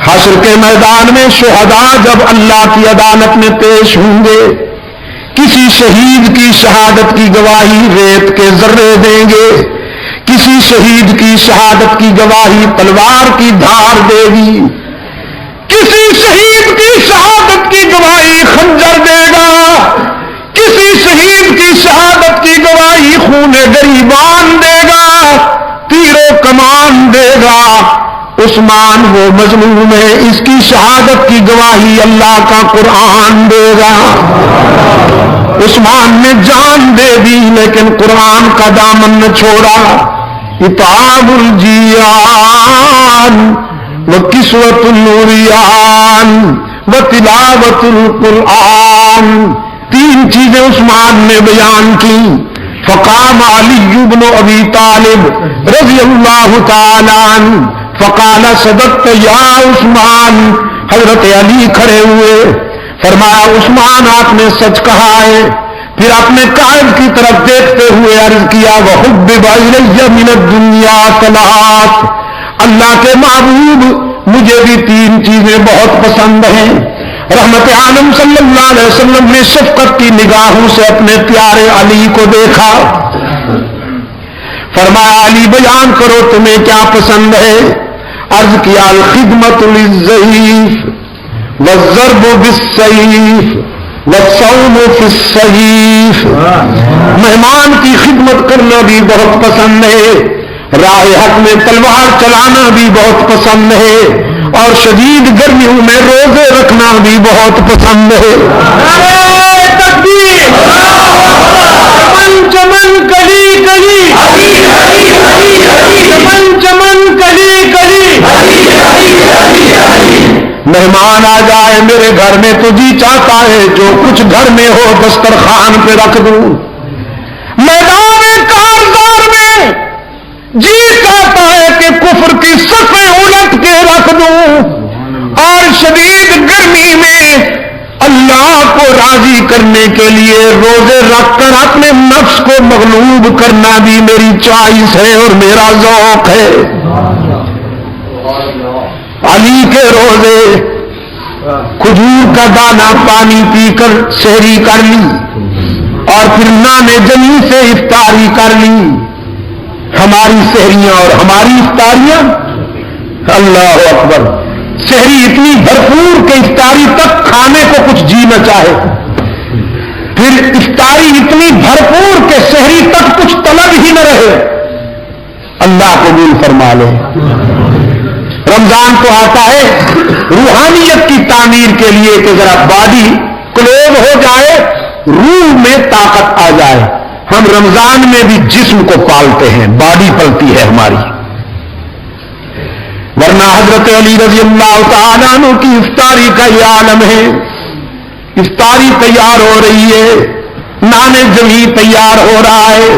[SPEAKER 2] حشر کے میدان میں شہداء جب اللہ کی عدالت میں پیش ہوں گے کسی شہید کی شہادت کی گواہی ریت کے ذرے دیں گے. کسی شہید کی شہادت کی گواہی تلوار کی دھار دے گی. کسی شہید کی شہادت کی گواہی خنجر دے گا. کسی شہید کی شہادت کی گواہی خون گریبان دے گا تیر و کمان دے گا. عثمان وہ مظلوم ہے اس کی شہادت کی گواہی اللہ کا قرآن دے گا. عثمان نے جان دے دی لیکن قرآن کا دامن نہ چھوڑا. اطعام الجیان وکسوۃ العریان وتلاوۃ القرآن تین چیزیں عثمان نے بیان کی. فقام علی بن ابی طالب رضی اللہ تعالی عنہ فقال صدقت یا عثمان. حضرت علی کھڑے ہوئے فرمایا عثمان آپ نے سچ کہا ہے. پھر اپنے قائد کی طرف دیکھتے ہوئے عرض کیا وحبب الی من الدنیا ثلاث. اللہ کے محبوب مجھے بھی تین چیزیں بہت پسند ہیں. رحمت عالم صلی اللہ علیہ وسلم نے شفقت کی نگاہوں سے اپنے پیارے علی کو دیکھا. فرمایا علی بیان کرو تمہیں کیا پسند ہے. عرض کیا الخدمت للضعیف والضرب بالسیف والصوم فی الصیف، مہمان کی خدمت کرنا بھی بہت پسند ہے، راہ حق میں تلوار چلانا بھی بہت پسند ہے، اور شدید گرمیوں میں روزے رکھنا بھی بہت پسند ہے۔ نعرہ تکبیر، چمن چمن کلی کلی، چمن چمن کلی کلی، مہمان آ جائے میرے گھر میں تو جی چاہتا ہے جو کچھ گھر میں ہو دسترخوان پہ رکھ دوں، میدان کارزار میں جی چاہتا ہے کہ کفر کی صفیں الٹ کے رکھ دوں، اور شدید گرمی میں اللہ کو راضی کرنے کے لیے روزے رکھ کر اپنے نفس کو مغلوب کرنا بھی میری چوائس ہے اور میرا ذوق ہے۔ علی کے روزے، کھجور کا دانہ پانی پی کر سحری کر لی، اور پھر نان جنی سے افطاری کر لی۔ ہماری سحریاں اور ہماری افطاریاں، اللہ اکبر، سحری اتنی بھرپور کہ افطاری تک کھانے کو کچھ جی نہ چاہے، پھر افطاری اتنی بھرپور کہ سحری تک کچھ طلب ہی نہ رہے۔ اللہ قبول فرما لے۔ رمضان تو آتا ہے روحانیت کی تعمیر کے لیے کہ ذرا باڈی کلوز ہو جائے، روح میں طاقت آ جائے۔ ہم رمضان میں بھی جسم کو پالتے ہیں، باڈی پلتی ہے ہماری، ورنہ حضرت علی رضی اللہ تعالیٰ عنہ کی افطاری کا یہ عالم ہے۔ افطاری تیار ہو رہی ہے، نان جمی تیار ہو رہا ہے،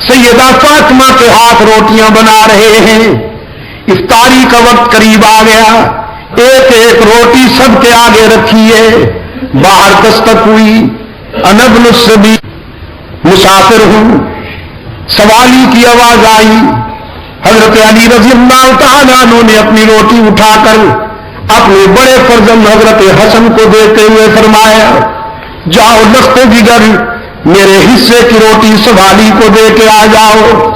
[SPEAKER 2] سیدہ فاطمہ کے ہاتھ روٹیاں بنا رہے ہیں۔ افطاری کا وقت قریب آ گیا، ایک ایک روٹی سب کے آگے رکھی ہے۔ باہر دستک ہوئی، انا ابن السبیل، مسافر ہوں، سوالی کی آواز آئی۔ حضرت علی رضی اللہ تعالیٰ عنہ نے اپنی روٹی اٹھا کر اپنے بڑے فرزند حضرت حسن کو دیتے ہوئے فرمایا، جاؤ لخت جگر میرے حصے کی روٹی سوالی کو دے کے آ جاؤ،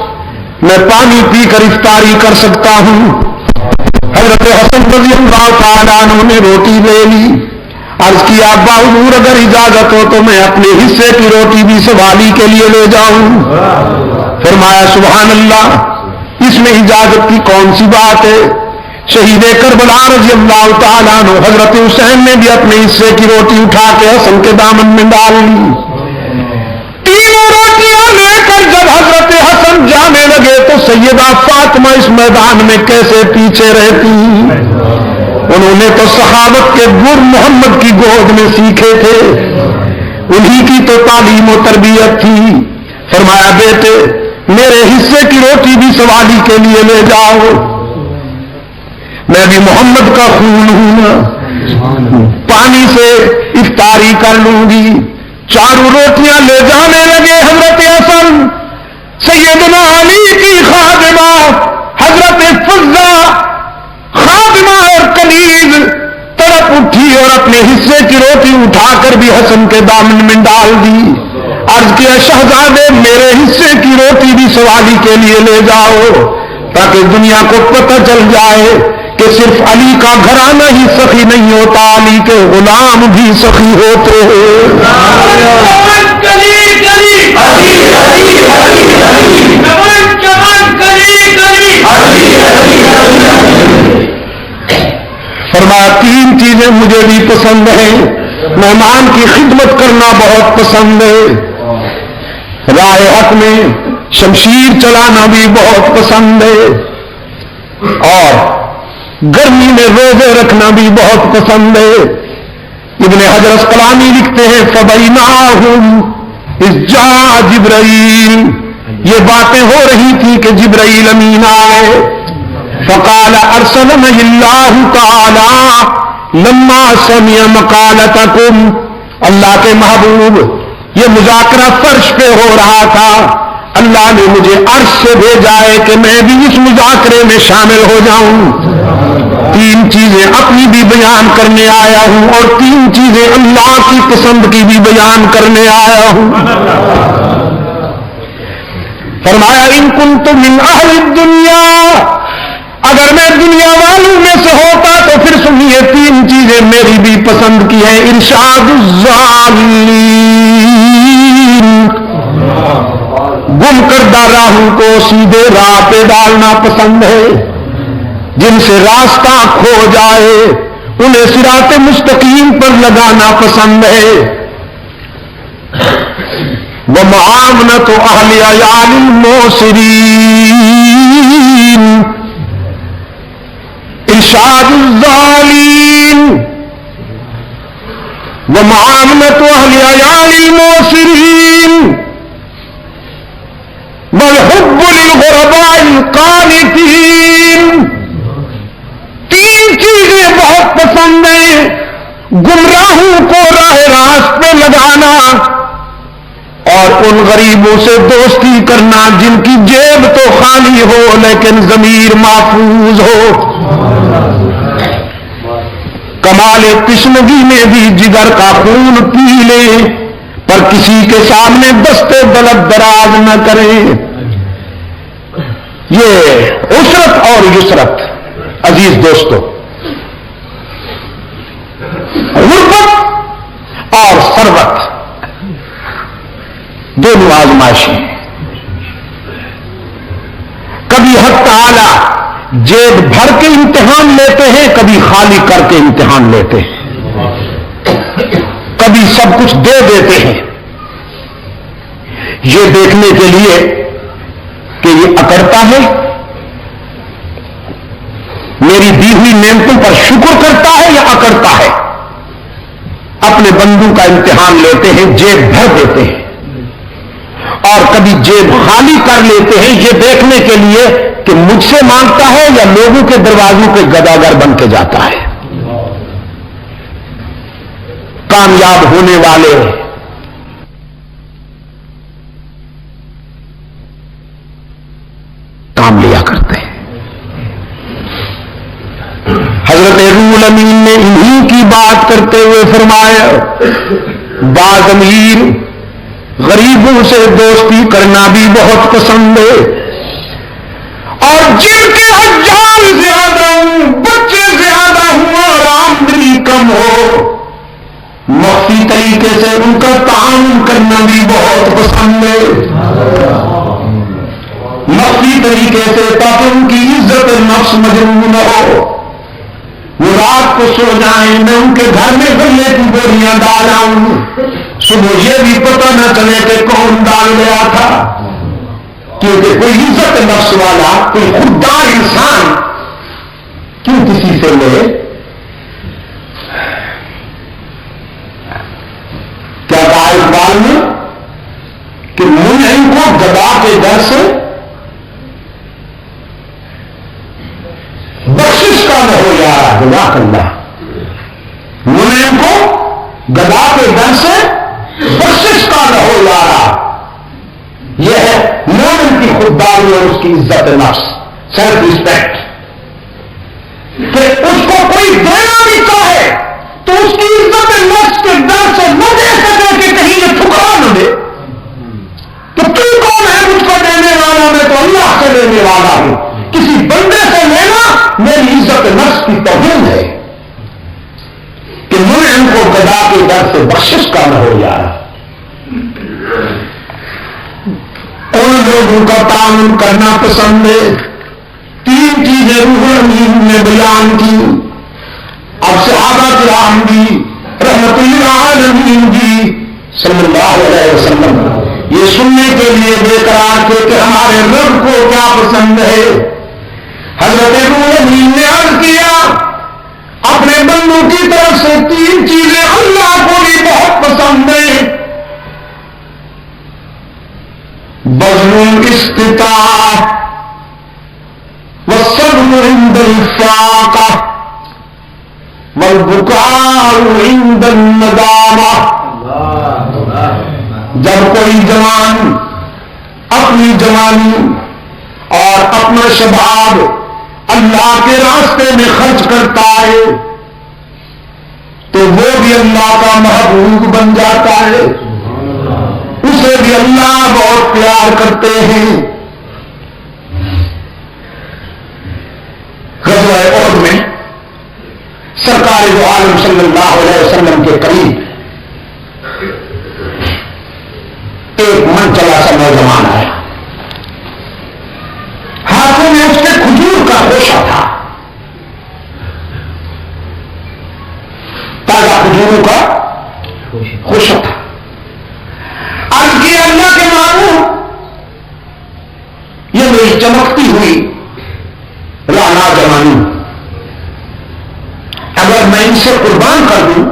[SPEAKER 2] میں پانی پی کر افطاری کر سکتا ہوں۔ حضرت حسن رضی اللہ تعالیٰ عنہ نے روٹی لے لی، عرض کیا ابا حضور اگر اجازت ہو تو میں اپنے حصے کی روٹی بھی سوالی کے لیے لے جاؤں۔ فرمایا سبحان اللہ، اس میں اجازت کی کون سی بات ہے۔ شہید کربلا رضی اللہ تعالیٰ عنہ حضرت حسین نے بھی اپنے حصے کی روٹی اٹھا کے حسن کے دامن میں ڈال لی۔ تینوں روٹیاں لے کر جب حضرت حسن جانے لگے تو سیدہ فاطمہ اس میدان میں کیسے پیچھے رہتی؟ انہوں نے تو صحابت کے گر محمد کی گود میں سیکھے تھے، انہی کی تو تعلیم و تربیت تھی۔ فرمایا بیٹے میرے حصے کی روٹی بھی سوالی کے لیے لے جاؤ، میں بھی محمد کا خون ہوں نا، پانی سے افطاری کر لوں گی۔ چاروں روٹیاں لے جانے لگے حضرت حسن، سیدنا علی کی خادمہ حضرت فضہ خادمہ اور کنیز تڑپ اٹھی اور اپنے حصے کی روٹی اٹھا کر بھی حسن کے دامن میں ڈال دی۔ عرض کیا شہزادے میرے حصے کی روٹی بھی سوالی کے لیے لے جاؤ، تاکہ دنیا کو پتہ چل جائے کہ صرف علی کا گھرانہ ہی سخی نہیں ہوتا، علی کے غلام بھی سخی ہوتے ہیں۔ فرمایا تین چیزیں مجھے بھی پسند ہیں، مہمان کی خدمت کرنا بہت پسند ہے، راہ حق میں شمشیر چلانا بھی بہت پسند ہے، اور گرمی میں روزے رکھنا بھی بہت پسند ہے۔ ابن حجر اسقلانی لکھتے ہیں فَبَيْنَاهُمْ إِذْ جَاءَ جِبْرَائِیل، یہ باتیں ہو رہی تھی کہ جبرائیل امین آئے، فَقَالَ أَرْسَلَنِي اللَّهُ تَعَالَى لَمَّا سَمِعَ مَقَالَتَكُمْ، اللہ کے محبوب یہ مذاکرہ فرش پہ ہو رہا تھا، اللہ نے مجھے عرش سے بھیجا ہے کہ میں بھی اس مذاکرے میں شامل ہو جاؤں۔ تین چیزیں اپنی بھی بیان کرنے آیا ہوں اور تین چیزیں اللہ کی پسند کی بھی بیان کرنے آیا ہوں۔ فرمایا ان کنتم من اہل الدنیا، اگر میں دنیا والوں میں سے ہوتا تو پھر سنیے 3 چیزیں میری بھی پسند کی ہیں. ارشاد الظالمین، گم کردہ راہوں کو سیدھے راہ پہ ڈالنا پسند ہے. جن سے راستہ کھو جائے انہیں صراط مستقیم پر لگانا پسند ہے. ومعاملۃ اہل عیال الموسرین، ارشاد الظالمین ومعاملۃ اہل عیال الموسرین والحب للغرباء القانتین. 3 چیزیں بہت پسند ہیں: گمراہوں کو راہ راست پہ لگانا اور ان غریبوں سے دوستی کرنا جن کی جیب تو خالی ہو لیکن ضمیر محفوظ ہو. کمال تشنگی میں بھی جگر کا خون پی لے پر کسی کے سامنے دستے دلت دراز نہ کرے. یہ عسرت اور یسرت عزیز دوستو، غربت اور ثروت دونوں آزمائشیں ہیں. کبھی حق تعالی جیب بھر کے امتحان لیتے ہیں، کبھی خالی کر کے امتحان لیتے ہیں. کبھی سب کچھ دے دیتے ہیں یہ دیکھنے کے لیے کہ یہ اکڑتا ہے، میری دی ہوئی نعمتوں پر شکر کرتا ہے یا اکڑتا ہے. اپنے بندوں کا امتحان لیتے ہیں، جیب بھر دیتے ہیں. اور کبھی جیب خالی کر لیتے ہیں یہ دیکھنے کے لیے کہ مجھ سے مانگتا ہے یا لوگوں کے دروازوں کے گداگر بن کے جاتا ہے. کامیاب ہونے والے کام لیا کرتے ہیں. حضرت روح الامین نے انہی کی بات کرتے ہوئے فرمایا بعض امیر غریبوں سے دوستی کرنا بھی بہت پسند ہے اور جن کے حجال زیادہ ہوں، بچے زیادہ ہوں اور آمدنی کم ہو، مخفی طریقے سے ان کا تعاون کرنا بھی بہت پسند ہے. مخفی طریقے سے تاکہ ان کی عزت نفس مجروح نہ ہو. وہ رات کو سو جائیں، میں ان کے گھر میں غلے کی بوریاں ڈال آؤں، صبح یہ بھی پتہ نہ چلے کہ کون ڈال گیا تھا. کیونکہ کوئی عزت نفس والا، کوئی خوددار انسان کیوں کسی سے لے؟ کیا کہا اقبال نے کہ منعم کو گدا کے ڈر سے بخشش کا نہ ہو یارا. جزاک اللہ. منعم کو گدا کے ڈر سے بخشش کا نہ ہو یارا. یہ ہے مومن کی خودداری اور اس کی عزت نفس، سیلف ریسپیکٹ. کہ اس کو کوئی دینا بھی چاہے تو اس کی عزت نفس کے ڈر سے نہ دے سکے کہ کہیں یہ ٹھکرا نہ دے. تو تو کون ہے مجھ کو دینے والا؟ میں تو اللہ سے دینے والا ہوں. کسی بندے سے لینا میری عزت نفس کی توہین ہے. کہ منعم کو گدا کے ڈر سے بخشش کا نہ ہو یارا. ان لوگوں کا تعاون کرنا پسند ہے. 3 چیزیں روح الامین نے بیان کی. اب صحابہ کرام بھی رحمت للعالمین بھی صلی اللہ علیہ وسلم یہ سننے کے لیے بے قرار تھے کہ ہمارے رب کو کیا پسند ہے. حضرت روح الامین نے عرض کیا اپنے بندوں کی طرف سے 3 چیزیں اللہ کو بھی بہت پسند ہیں: بذل الاستطاعة والصبر عند الفاقة والبكاء عند الندامة. جب کوئی جوان اپنی جوانی اور اپنا شباب اللہ کے راستے میں خرچ کرتا ہے تو وہ بھی اللہ کا محبوب بن جاتا ہے. اسے بھی اللہ بہت پیار کرتے ہیں. دو عالم صلی اللہ علیہ وسلم کے قریب ایک من چلا سا نوجوان آیا. ہاتھوں میں اس کے کھجور کا خوشہ تھا, تازہ کھجوروں کا خوشہ تھا. عرض کیا اللہ کے معبود, یہ میری چمکتی ہوئی رانا جوانی, اگر میں ان سے قربان کر دوں,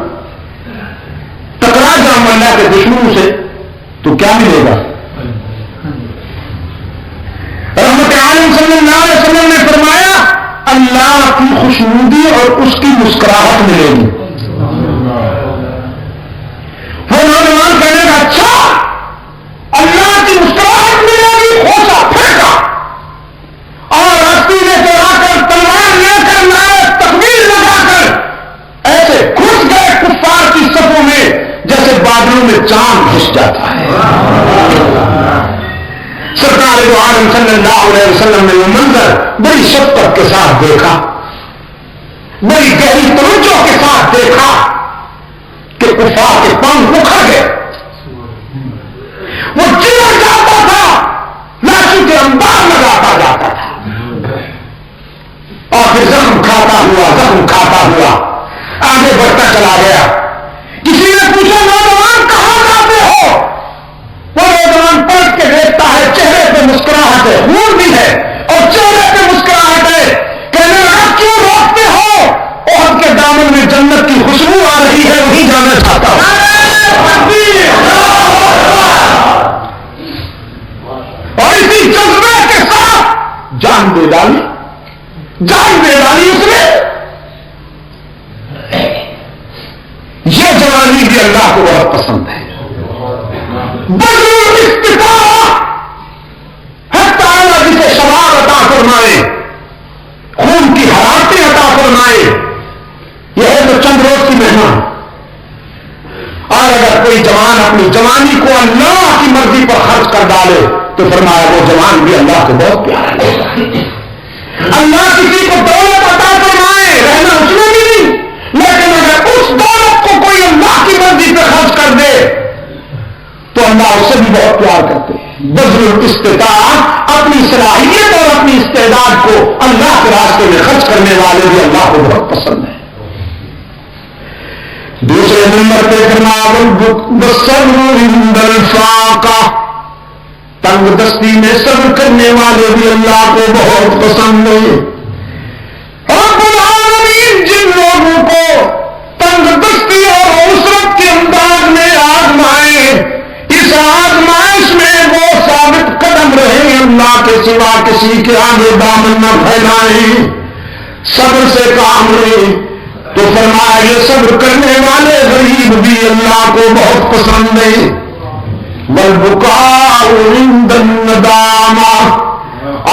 [SPEAKER 2] ٹکرا جاؤں اللہ کے دشمنوں سے, تو کیا ملے گا؟ رحمت عالم صلی اللہ علیہ وسلم نے فرمایا اللہ کی خوشنودی اور اس کی مسکراہٹ ملے گی. وہ نوجوان کہنے کا اچھا اللہ کی مسکراہٹ ملے گی, خوشا پھینکا اور راستے میں چلا کر تلوار لے کر نعرے تکبیر لگا کر ایسے گھس گئے کفار کی صفوں میں جیسے بادلوں میں چاند گھس جاتا ہے. سرکار دو عالم صلی اللہ علیہ وسلم نے وہ منظر بڑی شفقت کے ساتھ دیکھا, بڑی گہری توجہ کے ساتھ دیکھا کہ کفار کے پاؤں اکھڑ گئے, وہ چمٹ جاتا تھا, لاشوں کے انبار لگاتا جاتا تھا, اور پھر زخم کھاتا ہوا آگے بڑھتا چلا گیا. کسی نے پوچھا نوجوان کہاں جاتے ہو؟ وہ نوجوان پلٹ کے دیکھتا ہے, چہرے پہ مسکراہٹ ہے, خون بھی ہے اور چہرے پہ مسکراہٹ ہے. کہنے لگا کیوں روکتے ہو؟ احد کے دامن میں جنت کی خوشبو آ رہی ہے, وہیں جانا چاہتا ہوں. اور اسی جذبے کے ساتھ جان دے ڈالی اس نے. یہ جوانی بھی اللہ کو بہت پسند ہے. بذل استطاعت ہے تعالیٰ جسے شباب عطا فرمائے, خون کی حرارتیں عطا فرمائے. یہ ہے تو چند روز کی مہمان. اور اگر کوئی جوان اپنی جوانی کو اللہ کی مرضی پر خرچ کر ڈالے تو فرمایا وہ جوان بھی اللہ کو بہت پیارا لگتا ہے. اللہ کسی کو دولت عطا فرمائے, رہنا اس میں بھی نہیں, لیکن اگر اس دولت کو کوئی اللہ کی مرضی پہ خرچ کر دے تو اللہ اس سے بھی بہت پیار کرتے ہیں. بذل استطاعت, اپنی صلاحیت اور اپنی استعداد کو اللہ کے راستے میں خرچ کرنے والے بھی اللہ کو بہت پسند ہیں. دوسرے نمبر پہ تنگ دستی میں صبر کرنے والے بھی اللہ کو بہت پسند ہیں. رب العالمین جن لوگوں کو تنگ دستی اور عسرت کے انداز میں آزمائے, اس آزمائش میں وہ ثابت قدم رہے, اللہ کے سوا کسی کے آگے دامن نہ پھیلائیں, صبر سے کام لیں. تو فرمایا یہ صبر کرنے والے غریب بھی اللہ کو بہت پسند ہیں. والبکاء عند الندامہ,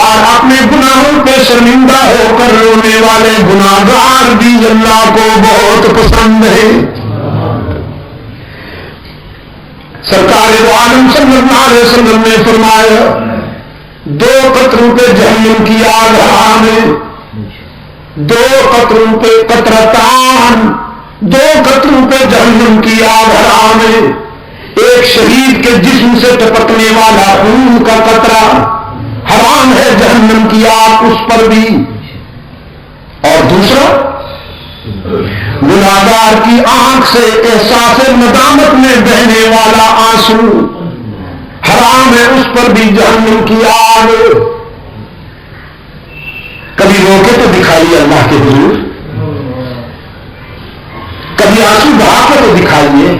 [SPEAKER 2] اور اپنے گناہوں پہ شرمندہ ہو کر رونے والے گناہگار بھی اللہ کو بہت پسند ہیں. سرکار دو عالم صلی اللہ علیہ وسلم نے فرمایا 2 قطروں پہ جہنم کی آگ حرام ہے. 2 قطروں پہ قطرتان, 2 قطروں پہ جہنم کی آگ حرام ہے. ایک شہید کے جسم سے ٹپکنے والا خون کا قطرہ حرام ہے, جہنم کی آگ اس پر بھی. اور دوسرا گناہگار کی آنکھ سے احساس ندامت میں بہنے والا آنسو حرام ہے, اس پر بھی جہنم کی آگ. کبھی روکے تو دکھائیے اللہ کے حضور, کبھی آنسو بہا کے تو دکھائیے.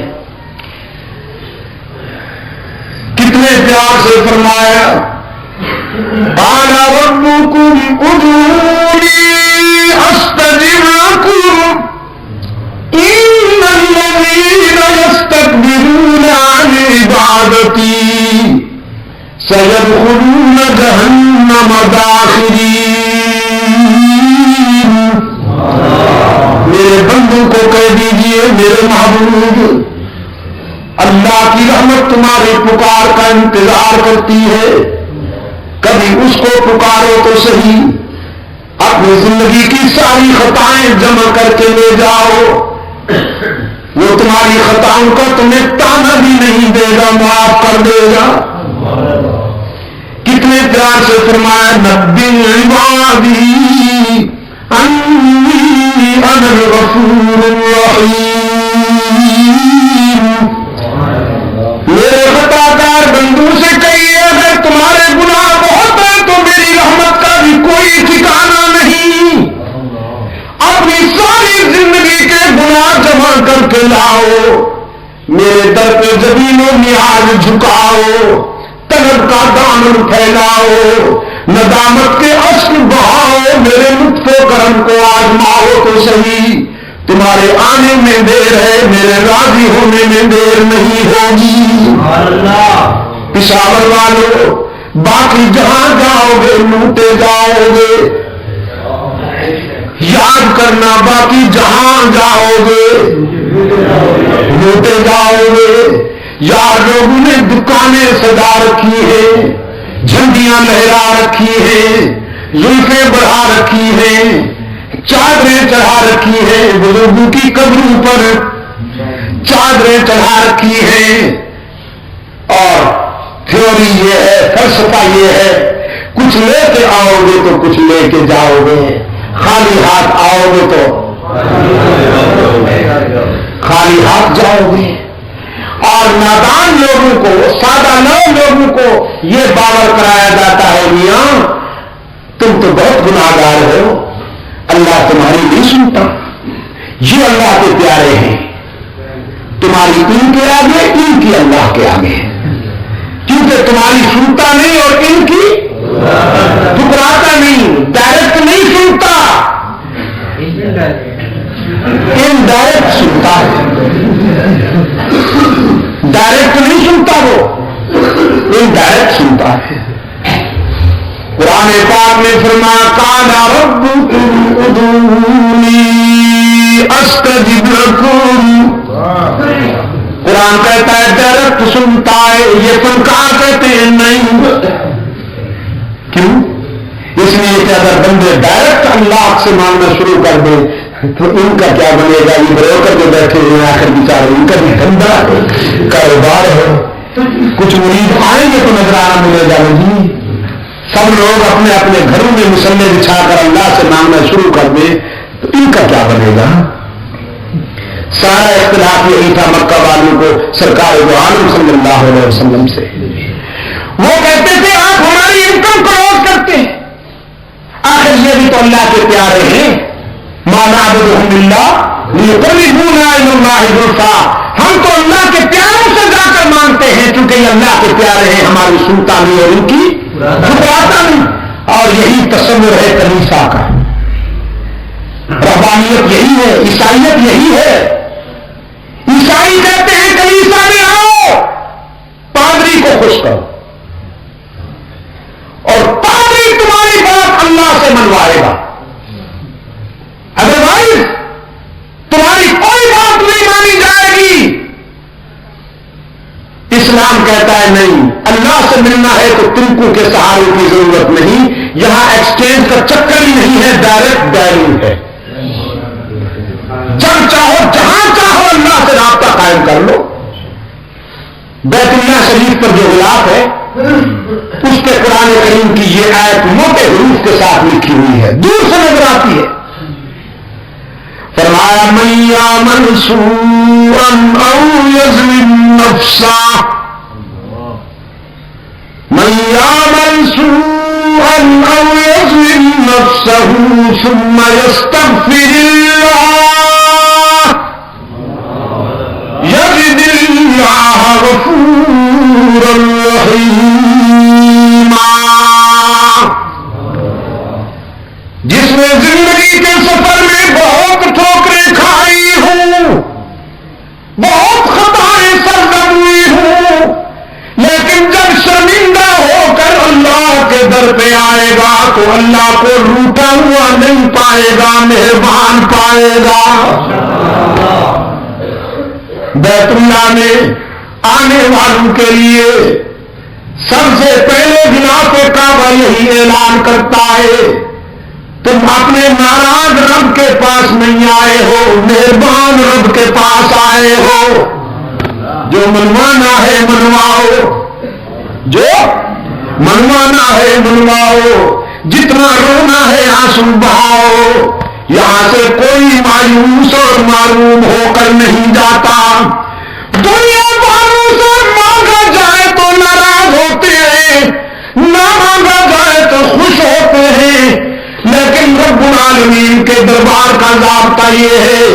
[SPEAKER 2] کتنے پیار سے فرمایا قال ربكم ادعوني استجب لكم ان الذين يستكبرون عن عبادتي سيدخلون جهنم داخرين. میرے بندوں کو کہہ دیجئے میرے محبوب, اللہ کی رحمت تمہاری پکار کا انتظار کرتی ہے. کبھی اس کو پکارو تو صحیح, اپنی زندگی کی ساری خطائیں جمع کر کے لے جاؤ، وہ تمہاری خطاؤں کا تمہیں تانا بھی نہیں دے گا، معاف کر دے گا۔ کتنے پیار سے فرمایا نبی عبادی انی انا الغفور الرحیم، میرے خطا کار بندوں سے کہیے اگر تمہارے گناہ بہت ہیں تو میری رحمت کا بھی کوئی ٹھکانا نہیں، اپنی ساری زندگی کے گناہ جمع کر کے لاؤ، میرے در پہ زمین و نیاز جھکاؤ، طلب کا دامن پھیلاؤ، ندامت کے اشک بہاؤ، میرے لطف و کرم کو آزماؤ تو صحیح، تمہارے آنے میں دیر ہے، میرے راضی ہونے میں دیر نہیں ہوگی۔ پشاور والو باقی جہاں جاؤ گے لوٹے جاؤ گے، یاد کرنا باقی جہاں جاؤ گے لوٹے جاؤ گے۔ یار لوگوں نے دکانیں سجا رکھی ہیں، جھنڈیاں لہرا رکھی ہیں، زلفیں بڑھا رکھی ہیں، چادریں چڑھا رکھی ہیں، بزرگوں کی قبروں پر چادریں چڑھا رکھی ہیں، اور تھیوری یہ ہے، فلسفہ یہ ہے، کچھ لے کے آؤ گے تو کچھ لے کے جاؤ گے، خالی ہاتھ آؤ گے تو خالی ہاتھ جاؤ گے۔ اور نادان لوگوں کو، سادہ نو لوگوں کو یہ باور کرایا جاتا ہے میاں تم تو بہت گناہگار ہو، اللہ تمہاری نہیں سنتا۔ یہ اللہ کے پیارے ہیں، تمہاری ان کے آگے، ان کی اللہ کے آگے، کیونکہ تمہاری سنتا نہیں اور ان کی ٹھکراتا نہیں، ڈائریکٹ نہیں سنتا، انڈائریکٹ سنتا ہے، ڈائریکٹ نہیں سنتا، وہ انڈائریکٹ سنتا ہے۔ قرآن پاک میں فرمایا قال ربکم ادعونی استجب لکم، قرآن کہتا ہے ڈائریکٹ سنتا ہے، یہ فنکار کہتے ہیں نہیں۔ کیوں؟ اس لیے کہ اگر بندے ڈائریکٹ اللہ سے مانگنا شروع کر دیں تو ان کا کیا بنے گا؟ یہ بروکر جو بیٹھے ہوئے آخر بیچارے ان کا بھی دھندا کاروبار ہے، کچھ مرید آئیں گے تو نظرانہ ملے گا نہیں، سب لوگ اپنے اپنے گھروں میں مسلے بچھا کر اللہ سے مانگنا شروع کر دیں تو ان کا کیا بنے گا؟ سارا اختلاف یہی تھا مکہ والوں کو سرکار دو عالم صلی اللہ علیہ وسلم سے، وہ کہتے تھے آپ ہماری انکم کو روز کرتے ہیں، آخر یہ بھی تو اللہ کے پیارے ہیں، ما نعبدهم الا ليقربونا الى الله زلفى، ہم تو اللہ کے پیاروں سے جا کر مانتے ہیں کیونکہ یہ اللہ کے پیارے ہیں، ہماری سنتا نہیں اور ان کی ٹھکراتا نہیں۔ اور یہی تصور ہے کلیسا کا، رہبانیت یہی ہے، عیسائیت یہی ہے۔ عیسائی کہتے ہیں کلیسا میں آؤ پادری کو خوش کرو، اور پادری تمہاری بات اللہ سے منوائے گا، ادروائز تمہاری کوئی بات نہیں مانی جائے گی۔ اسلام کہتا ہے نہیں، اللہ سے ملنا ہے تو ترکوں کے سہارے کی ضرورت نہیں، یہاں ایکسچینج کا چکر ہی نہیں ہے، ڈائریکٹ ڈائرنگ ہے، جب چاہو جہاں چاہو اللہ سے رابطہ قائم کر لو۔ بیت اللہ شریف پر جو غلاف ہے اس کے قرآن کریم کی یہ آیت موٹے حروف کے ساتھ لکھی ہوئی ہے، دور سے نظر آتی ہے، فرمایا من یعمل سوءا او یظلم نفسہ، من یعمل سوءا او یظلم نفسہ ثم یستغفر اللہ یجد اللہ غفورا رحیما۔ جس نے زندگی کے سفر میں بہت ٹھوکریں کھائی ہوں، بہت خطائیں سرزد ہوئی ہوں، لیکن جب شرمندہ ہو کر اللہ کے در پہ آئے گا تو اللہ کو روٹا ہوا نہیں پائے گا، مہربان پائے گا۔ بیت اللہ میں آنے والوں کے لیے سب سے پہلے بنا پہ کعبہ یہی اعلان کرتا ہے تم اپنے ناراض رب کے پاس نہیں آئے ہو، مہربان رب کے پاس آئے ہو۔ جو منوانا ہے منواؤ، جو منوانا ہے منواؤ، جتنا رونا ہے آنسو بہاؤ۔ یہاں سے کوئی مایوس اور معروم ہو کر نہیں جاتا۔ دنیا والوں سے مانگا جائے تو ناراض ہوتے ہیں، نہ مانگا جائے تو خوش ہوتے ہیں، لیکن رب العالمین کے دربار کا ضابطہ یہ ہے،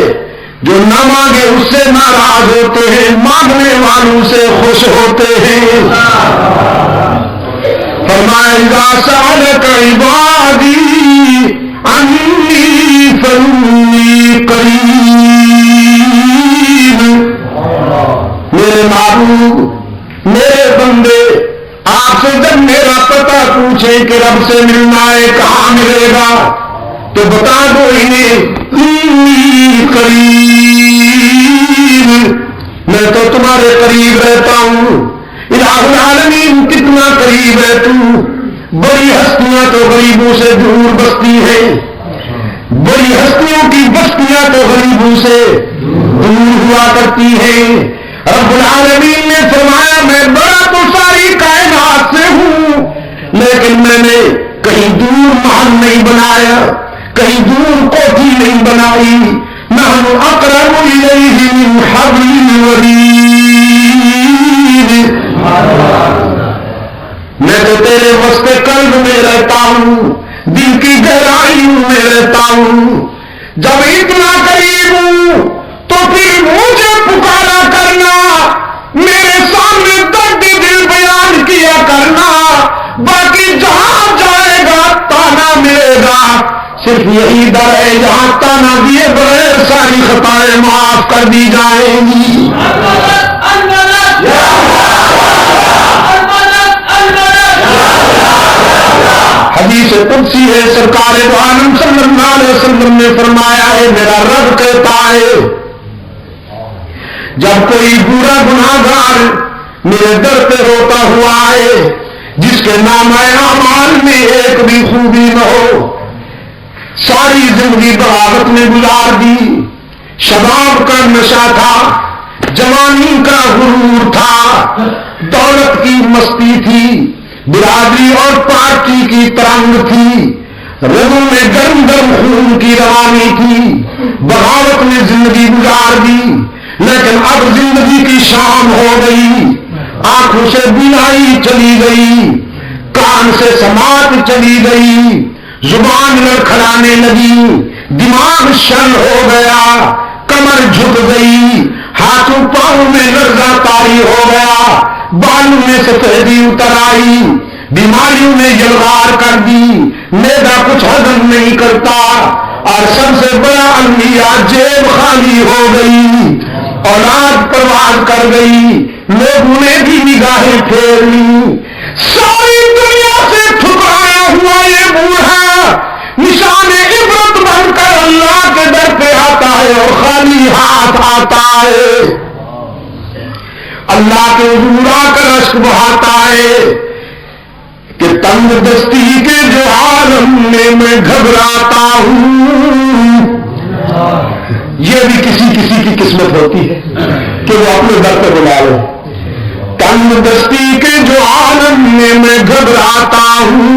[SPEAKER 2] جو نہ مانگے اس سے ناراض ہوتے ہیں، مانگنے والوں سے خوش ہوتے ہیں۔ فرمایا اذا سألك عبادی انی فانی قریب، میرے محبوب میرے بندے آپ سے جب میرا پتہ پوچھیں کہ رب سے ملنا ہے کہاں ملے گا تو بتا دو انہیں انی قریب، میں تو تمہارے قریب رہتا ہوں۔ الہ العالمین کتنا قریب ہے تو، بڑی ہستیاں تو غریبوں سے دور بستی ہیں، بڑی ہستیوں کی بستیاں تو غریبوں سے دور ہوا کرتی ہیں۔ رب العالمین نے فرمایا میں بڑا تو ساری کائنات سے ہوں، لیکن میں نے کہیں دور محل نہیں بنایا، کہیں دور کوٹھی نہیں بنائی۔ نحن اقرب الیہ من حبل الورید، میں تو تیرے وسط قلب میں رہتا ہوں، دل کی گہرائیوں میں رہتا ہوں۔ جب اتنا قریب ہوں تو پھر مجھے پکارا کرنا، میرے سامنے درد دل بیان کیا کرنا، باقی جہاں جائے گا تانا ملے گا۔ صرف یہی در ہے جہاں تانا دیے بغیر ساری خطائیں معاف کر دی جائیں گی۔ حدیث قدسی ہے، سرکار دو عالم صلی اللہ علیہ وسلم نے فرمایا ہے میرا رب کہتا ہے جب کوئی برا گناہگار میرے در پہ روتا ہوا آئے جس کے نامہ اعمال میں ایک بھی خوبی نہ ہو، ساری زندگی بغاوت میں گزار دی، شباب کا نشہ تھا، جوانی کا غرور تھا، دولت کی مستی تھی، برادری اور پارٹی کی ترنگ تھی، رگوں میں گرم گرم خون کی روانی تھی، بغاوت میں زندگی گزار دی، لیکن اب زندگی کی شام ہو گئی، آنکھوں سے بینائی چلی گئی، کان سے سماعت چلی گئی، زبان لڑکھڑانے لگی، دماغ شل ہو گیا، کمر جھک گئی، ہاتھوں پاؤں میں لرزہ طاری ہو گیا، بالوں میں سفیدی اتر آئی، بیماریوں نے یلغار کر دی، معدہ کچھ ہضم نہیں کرتا، اور سب سے بڑا المیہ جیب خالی ہو گئی، اولاد پرواز کر گئی، لوگوں نے بھی نگاہیں پھیر لی، ساری دنیا سے ٹھکرایا ہوا یہ بوڑھا نشان عبرت بن کر اللہ کے در پہ آتا ہے اور خالی ہاتھ آتا ہے، اللہ کے حضور آ کر اشک بہاتا ہے کہ تنگ دستی کے جو عالم میں میں گھبراتا ہوں۔ یہ بھی کسی کسی کی قسمت ہوتی ہے کہ وہ اپنے در پہ بلا لے، تنگ دستی کے جو عالم میں میں گھبراتا ہوں،